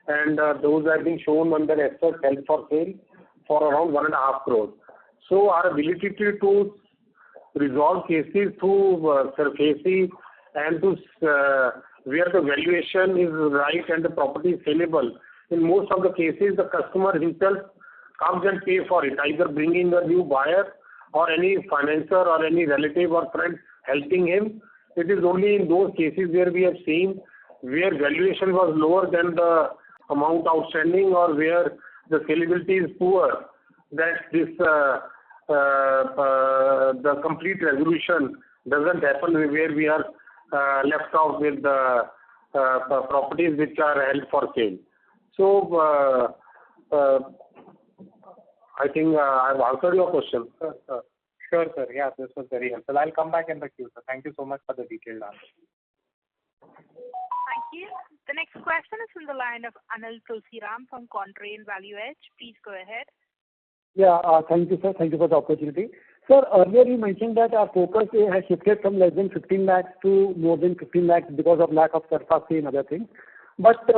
and those are being shown under assets held for sale for around 1.5 crores. So our ability to resolve cases through SARFAESI and to where the valuation is right and the property is saleable. In most of the cases, the customer himself comes and pay for it, either bringing a new buyer or any financer or any relative or friend helping him. It is only in those cases where we have seen where valuation was lower than the amount outstanding or where the saleability is poor, that this the complete resolution doesn't happen, where we are left off with the properties which are held for sale. So I think I've answered your question. Sure, sir. Yeah, this was very helpful. I'll come back in the queue, sir. Thank you so much for the detailed answer. Thank you. The next question is from the line of Anil Tulsiram from Contrain Value Edge. Please go ahead. Yeah, thank you, sir. Thank you for the opportunity. Sir, earlier you mentioned that our focus has shifted from less than 15 lakhs to more than 15 lakhs because of lack of SARFAESI and other things. But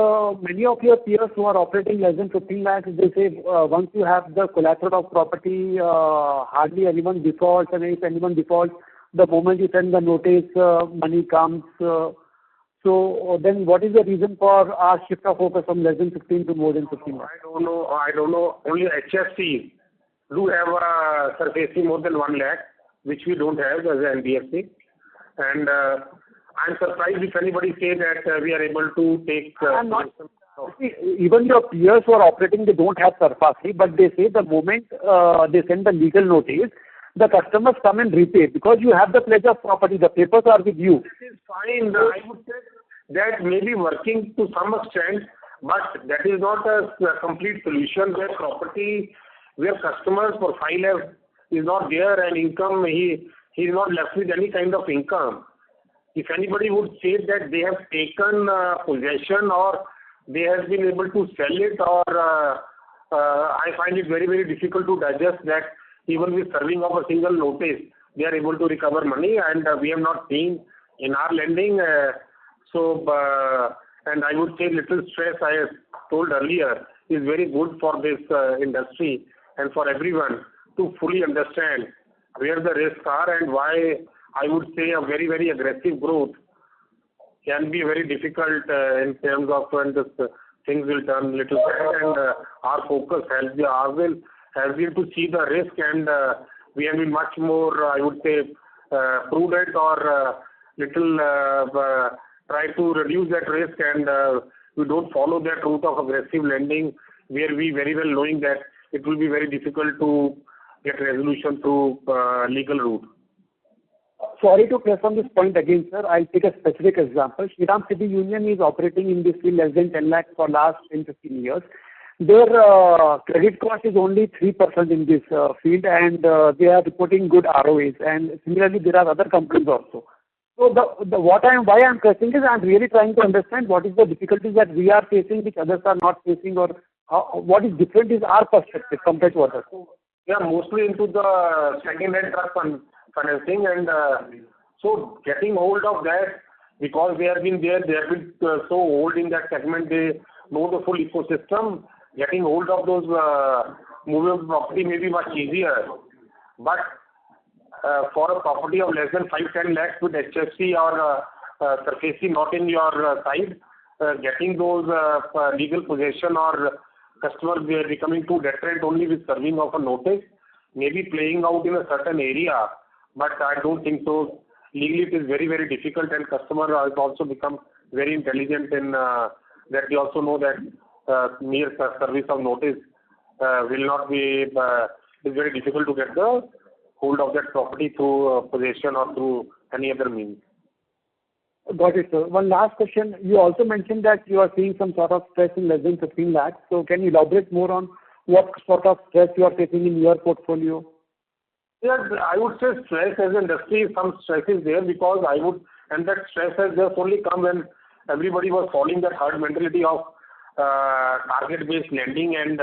many of your peers who are operating less than 15 lakhs, they say once you have the collateral of property, hardly anyone defaults, and if anyone defaults, the moment you send the notice, money comes. So then what is the reason for our shift of focus from less than 15 to more than 15 lakhs? I don't know. Only HFCs do have a SARFAESI more than 1 lakh, which we don't have as an NBFC. And I'm surprised if anybody say that we are able to take... Even your peers who are operating, they don't have SARFAESI, but they say the moment they send the legal notice, the customers come and repay because you have the pledge of property. The papers are with you. This is fine. I would say that may be working to some extent, but that is not a complete solution where property, where customers profile is not there and income, he is not left with any kind of income. If anybody would say that they have taken possession or they have been able to sell it, or I find it very, very difficult to digest that even with serving of a single notice, they are able to recover money, and we have not seen in our lending. And I would say little stress, I have told earlier, is very good for this industry and for everyone to fully understand where the risks are and why I would say a very, very aggressive growth can be very difficult in terms of when the things will turn little bad, and our focus has been to see the risk, and we have been much more, I would say, prudent or little try to reduce that risk, and we don't follow that route of aggressive lending where we very well knowing that it will be very difficult to get resolution through legal route. Sorry to press on this point again, sir. I'll take a specific example. Shriram City Union is operating in this field less than 10 lakhs for last 10-15 years. Their credit cost is only 3% in this field, and they are reporting good ROAs. And similarly, there are other companies also. So why I'm pressing is I'm really trying to understand what is the difficulties that we are facing which others are not facing, or what is different is our perspective compared to others. Yeah, mostly into the second-hand truck financing, and so getting hold of that, because they have been so old in that segment, they know the full ecosystem. Getting hold of those movable property may be much easier, but for a property of less than 5-10 lakhs with HFC or SARFAESI not in your side, getting those legal possession or customers becoming too deterrent only with serving of a notice, maybe playing out in a certain area, but I don't think so. Legally it is very, very difficult, and customer has also become very intelligent in that they also know that mere service of notice will not be, it's very difficult to get the hold of that property through possession or through any other means. Got it, sir. One last question. You also mentioned that you are seeing some sort of stress in less than 15 lakhs. So can you elaborate more on what sort of stress you are facing in your portfolio? Yes, I would say stress as an industry, some stress is there because and that stress has just only come when everybody was following that herd mentality of target-based lending, and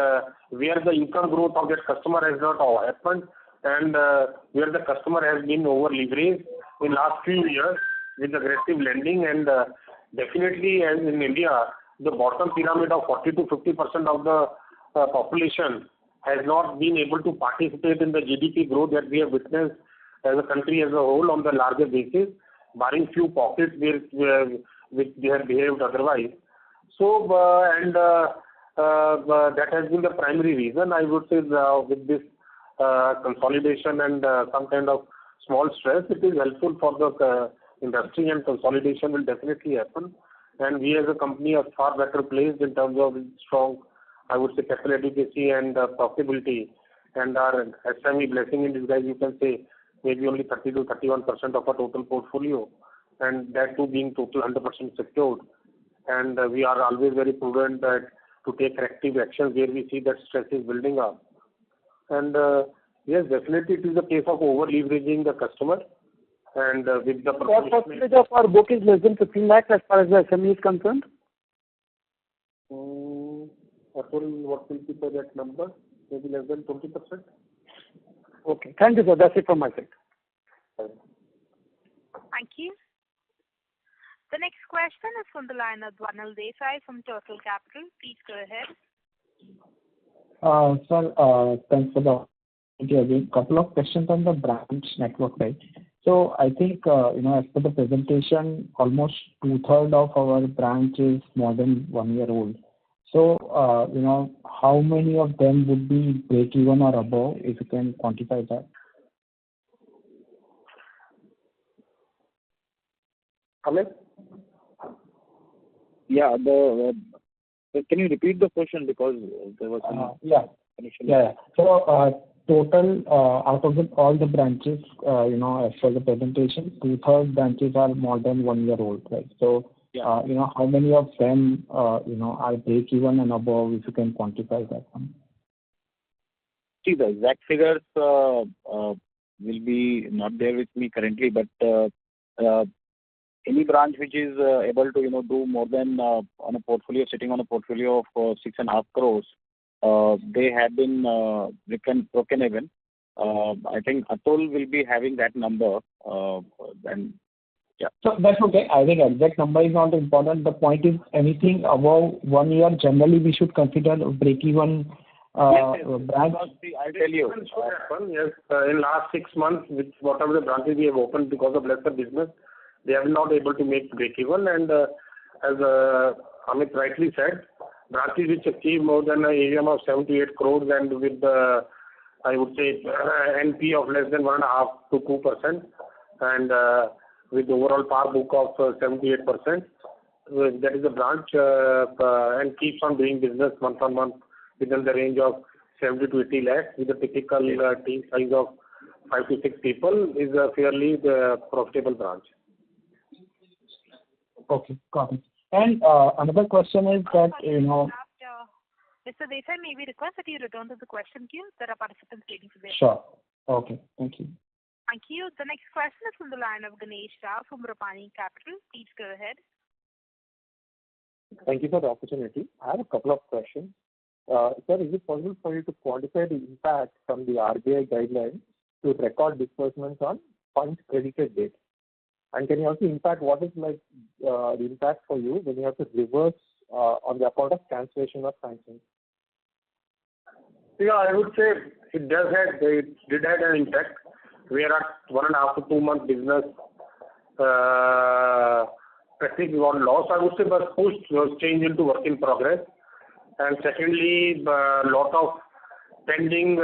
where the income growth of that customer has not happened, and where the customer has been over-leveraged in last few years with aggressive lending, and definitely as in India, the bottom pyramid of 40 to 50% of the population has not been able to participate in the GDP growth that we have witnessed as a country as a whole on the larger basis, barring few pockets where which they have behaved otherwise. So, that has been the primary reason. I would say with this consolidation and some kind of small stress, it is helpful for the industry, and consolidation will definitely happen. And we as a company are far better placed in terms of strong, I would say, capital adequacy and profitability, and our SME blessing in disguise, you can say, maybe only 30 to 31% of our total portfolio, and that too being total 100% secured. And we are always very prudent to take corrective actions where we see that stress is building up. And yes, definitely it is a case of over-leveraging the customer. And with the what percentage of our book is less than 15 lakhs as far as the SME is concerned? What will be that number? Maybe less than 20%. Okay. Thank you, sir. That's it from my side. Thank you. The next question is from the line of Dwanal Desai from Turtle Capital. Please go ahead. Sir, thanks for the opportunity again. Couple of questions on the branch network, right? So I think, as per the presentation, almost 2/3 of our branch is more than 1 year old. So, how many of them would be break-even or above, if you can quantify that? Amit? Yeah, can you repeat the question because there was some connection? Yeah. So, total out of all the branches, as per the presentation, 2/3 branches are more than 1 year old, right? So, how many of them, are break-even and above, if you can quantify that one? See, the exact figures will be not there with me currently, but any branch which is able to, do more than on a portfolio, sitting on a portfolio of 6.5 crores, they have been broken even. I think Atul will be having that number, and yeah. So that's okay. I think exact number is not important. The point is anything above 1 year, generally we should consider break-even branch. I'll tell you. Yes, in last 6 months, with whatever the branches we have opened because of lesser business, they are not able to make break-even. And as Amit rightly said, branches which achieve more than an AUM of 7 to 8 crores and with the, I would say, NP of less than 1.5 to 2%, and with overall par book of 78%, that is a branch and keeps on doing business month on month within the range of 70 to 80 lakhs with a typical team size of 5 to 6 people is a fairly profitable branch. Okay, got it. And another question is that, Mr. Desai, may we request that you return to the question queue? There are participants waiting for their Sure. Okay, thank you. Thank you. The next question is from the line of Ganesh Rao from Rapani Capital. Please go ahead. Thank you for the opportunity. I have a couple of questions. Sir, is it possible for you to quantify the impact from the RBI guidelines to record disbursements on funds credited date? And can you also impact what is like the impact for you when you have to reverse on the account of cancellation of sanctions? Yeah, I would say it did have an impact we are at 1.5 to 2 month business. Practically on loss, I would say, but pushed was changed into work in progress. And secondly, a lot of pending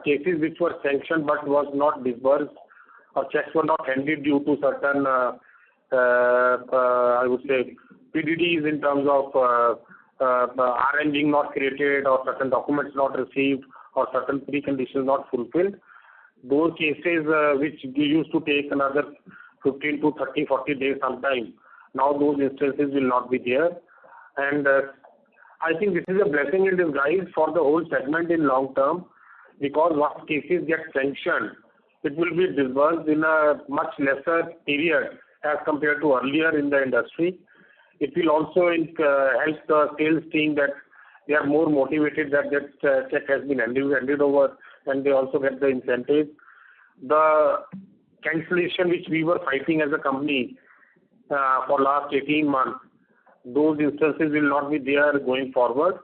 cases which were sanctioned but was not disbursed, or checks were not handed due to certain, I would say, PDDs in terms of RN being not created, or certain documents not received, or certain preconditions not fulfilled. Those cases which used to take another 15 to 30, 40 days sometime, now those instances will not be there. And I think this is a blessing in disguise for the whole segment in long term, because once cases get sanctioned, it will be disbursed in a much lesser period as compared to earlier in the industry. It will also help the sales team that they are more motivated that check has been handed over, and they also get the incentive. The cancellation which we were fighting as a company for last 18 months, those instances will not be there going forward.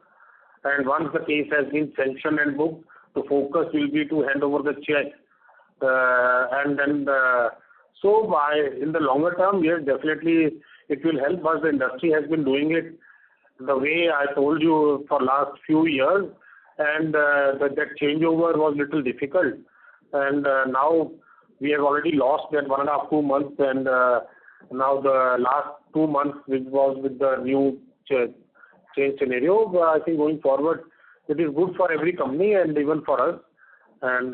And once the case has been sanctioned and booked, the focus will be to hand over the check. And then, in the longer term, yes, definitely it will help us. The industry has been doing it the way I told you for last few years, and that changeover was little difficult. And now we have already lost that 1.5 to 2 months, and now the last 2 months, which was with the new change scenario. I think going forward, it is good for every company and even for us. And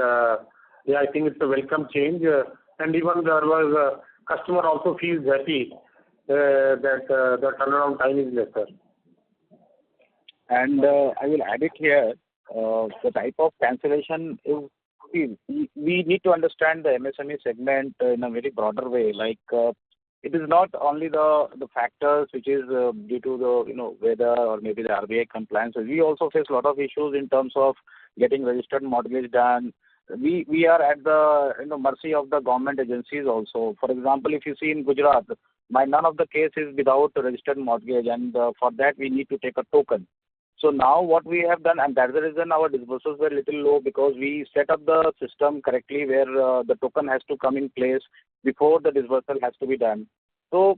yeah, I think it's a welcome change. And even there was a customer also feels happy that the turnaround time is lesser. And I will add it here. The type of cancellation is, we need to understand the MSME segment in a very broader way. Like it is not only the factors which is due to the weather or maybe the RBI compliance. We also face a lot of issues in terms of getting registered mortgage done. We are at the mercy of the government agencies also. For example, if you see in Gujarat, none of the case is without a registered mortgage, and for that we need to take a token. So now what we have done, and that's the reason our disbursements were a little low, because we set up the system correctly where the token has to come in place before the disbursal has to be done. So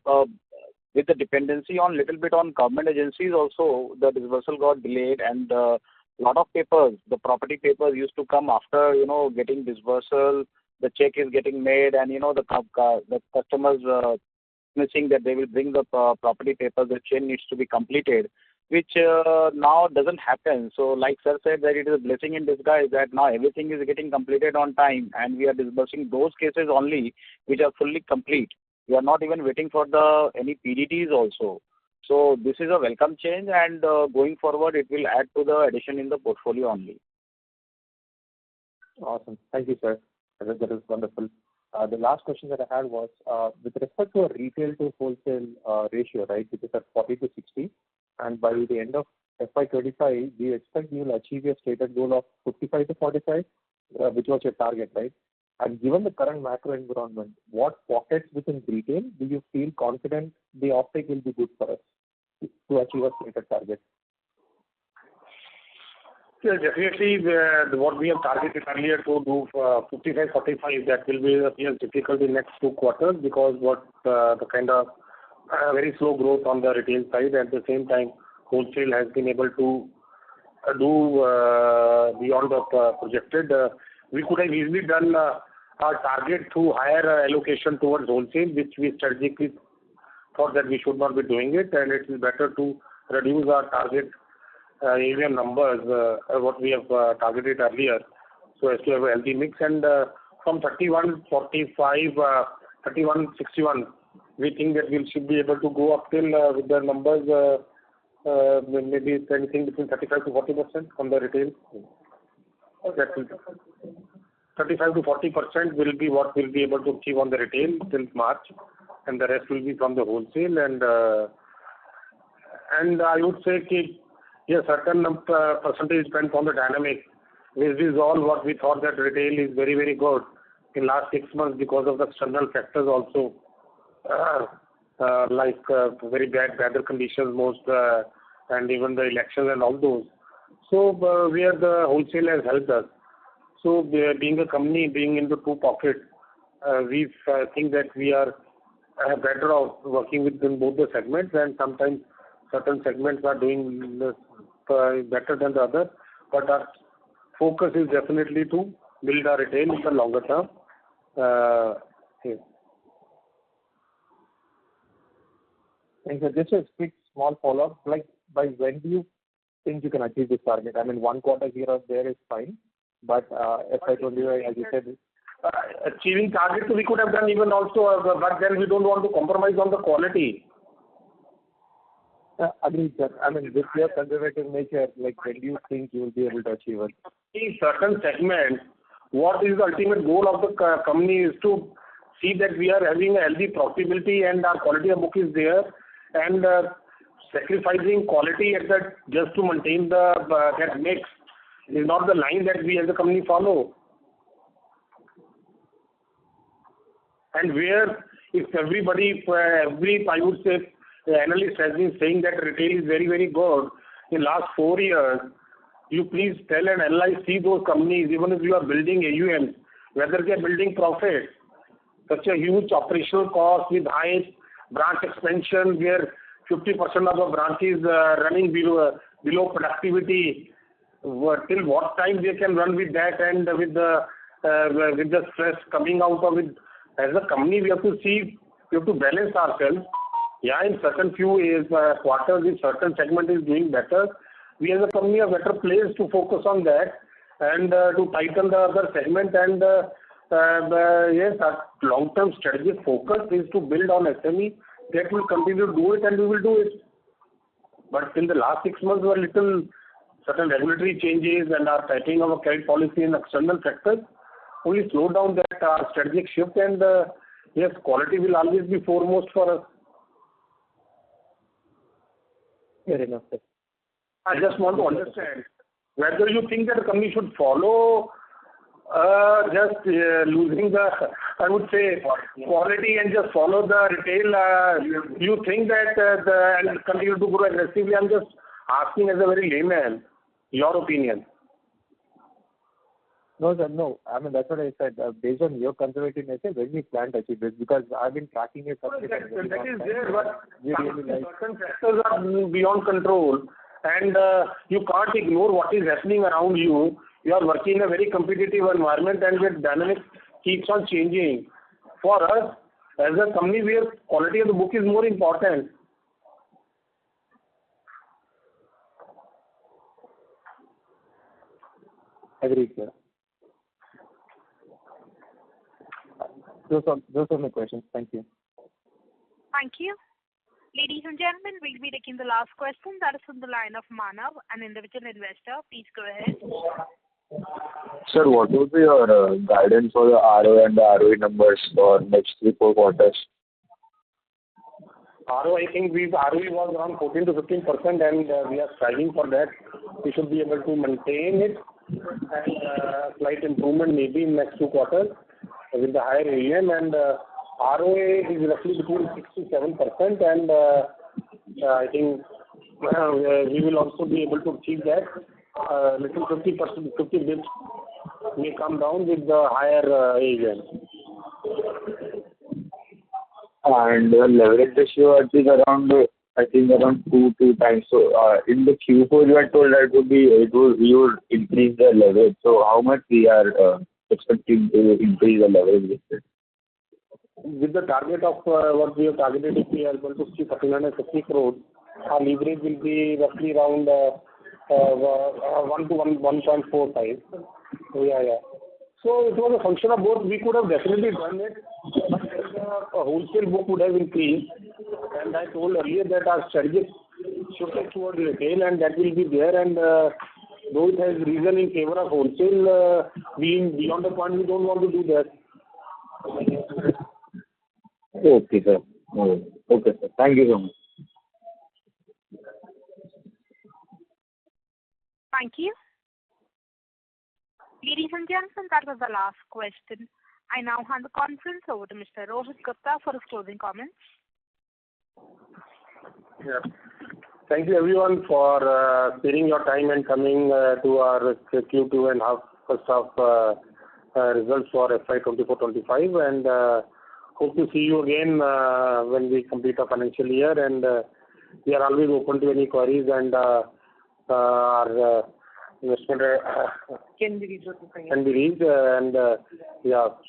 with the dependency on little bit on government agencies also, the disbursal got delayed, and a lot of papers, the property papers used to come after getting disbursal. The check is getting made, and the customers missing that they will bring the property papers. The chain needs to be completed, which now doesn't happen. So like sir said, that it is a blessing in disguise that now everything is getting completed on time, and we are disbursing those cases only which are fully complete. We are not even waiting for any PDTs also. So this is a welcome change, and going forward it will add to the addition in the portfolio only. Awesome. Thank you, sir. That is wonderful. The last question that I had was with respect to a retail to wholesale ratio, right, which is at 40 to 60, and by the end of FY25, we expect you will achieve your stated goal of 55 to 45, which was your target, right? And given the current macro environment, what pockets within retail do you feel confident the offtake will be good for us to achieve a stated target? Yeah, definitely what we have targeted earlier to do 55-45, that will be difficult in next 2 quarters, because the kind of very slow growth on the retail side. At the same time, wholesale has been able to do beyond the projected. We could have easily done our target through higher allocation towards wholesale, which we strategically thought that we should not be doing it, and it is better to reduce our target area numbers, what we have targeted earlier, so as to have a healthy mix. And from 31-45, 31-61, we think that we should be able to go up till with the numbers maybe anything between 35 to 40% from the retail. That will 35 to 40% will be what we'll be able to achieve on the retail till March, and the rest will be from the wholesale. And I would say certain percentage depends on the dynamic. This is all what we thought that retail is very, very good in last 6 months because of the external factors also, like very bad weather conditions and even the elections and all those. So where the wholesale has helped us. So being a company, being into two pockets, we think that we are better off working within both the segments, and sometimes certain segments are doing better than the other. But our focus is definitely to build our retail in the longer term. Here. Thanks, sir. Just a quick small follow-up. Like, by when do you think you can achieve this target? I mean, 1 quarter here or there is fine, but FY25, as you said, achieving targets we could have done even also, but then we don't want to compromise on the quality. Agreed, sir. I mean, with your conservative nature, like, when do you think you will be able to achieve it? In certain segments, what is the ultimate goal of the company is to see that we are having a healthy profitability and our quality of book is there, and sacrificing quality at that just to maintain the that mix is not the line that we as a company follow. And where if everybody, I would say, the analyst has been saying that retail is very, very good in last 4 years, you please tell and analyze, see those companies, even if you are building AUM, whether they are building profit, such a huge operational cost with high branch expansion where 50% of the branches running below productivity. Till what time they can run with that, and with the stress coming out of it. As a company, we have to see, we have to balance ourselves. Yeah, in certain few quarters, if certain segment is doing better, we as a company are better placed to focus on that and to tighten the other segment. And yes, our long-term strategic focus is to build on SME. That will continue to do it, and we will do it. But in the last 6 months, there were little certain regulatory changes and our tightening of our credit policy in external factors only slow down that strategic shift. And yes, quality will always be foremost for us. Fair enough, sir. I just want to understand whether you think that a company should follow just losing the, I would say, quality and just follow the retail. You think that and continue to grow aggressively? I'm just asking as a very layman, your opinion. No, sir, no. I mean, that's what I said. Based on your conservative nature, when we plan to achieve this, because I've been tracking it. That is there, but certain factors are beyond control, and you can't ignore what is happening around you. You are working in a very competitive environment, and the dynamics keeps on changing. For us, as a company, where quality of the book is more important. Agreed, sir. Those are my questions. Thank you. Thank you. Ladies and gentlemen, we'll be taking the last question. That is from the line of Manav, an individual investor. Please go ahead. Sir, what would be your guidance for the ROA and the ROE numbers for next 3-4 quarters? ROE, I think ROE was around 14 to 15%, and we are striving for that. We should be able to maintain it, and slight improvement maybe in next 2 quarters with the higher AUM, and ROA is roughly between 6 to 7%, and I think we will also be able to achieve that. Little 50%, 50 bits may come down with the higher AUM. And the leverage ratio I think around 2 times. So in the Q4 you had told that you would increase the leverage. So how much we are expecting to increase the leverage? With the target of what we have targeted, if we are able to see 1,350 crores, our leverage will be roughly around 1 to 1.45. Yeah. So it was a function of both. We could have definitely done it, but the wholesale book would have increased. And I told earlier that our strategy shifted towards retail, and that will be there. And though it has reason in favor of wholesale being beyond the point, we don't want to do that. Okay, sir. Okay, sir. Thank you so much. Thank you. Ladies and gentlemen, that was the last question. I now hand the conference over to Mr. Rohit Gupta for his closing comments. Yeah. Thank you everyone for sparing your time and coming to our Q2 and first half results for FY24-25, and hope to see you again when we complete our financial year. And we are always open to any queries, and our investment Can be reached. and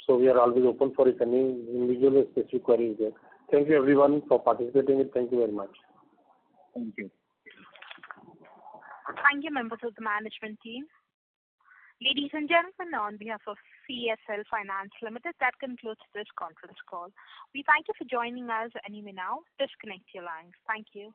so we are always open for if any individual specific queries there. Thank you everyone for participating. Thank you very much. Thank you. Thank you, members of the management team. Ladies and gentlemen, on behalf of CSL Finance Limited, that concludes this conference call. We thank you for joining us, and you may now disconnect your lines. Thank you.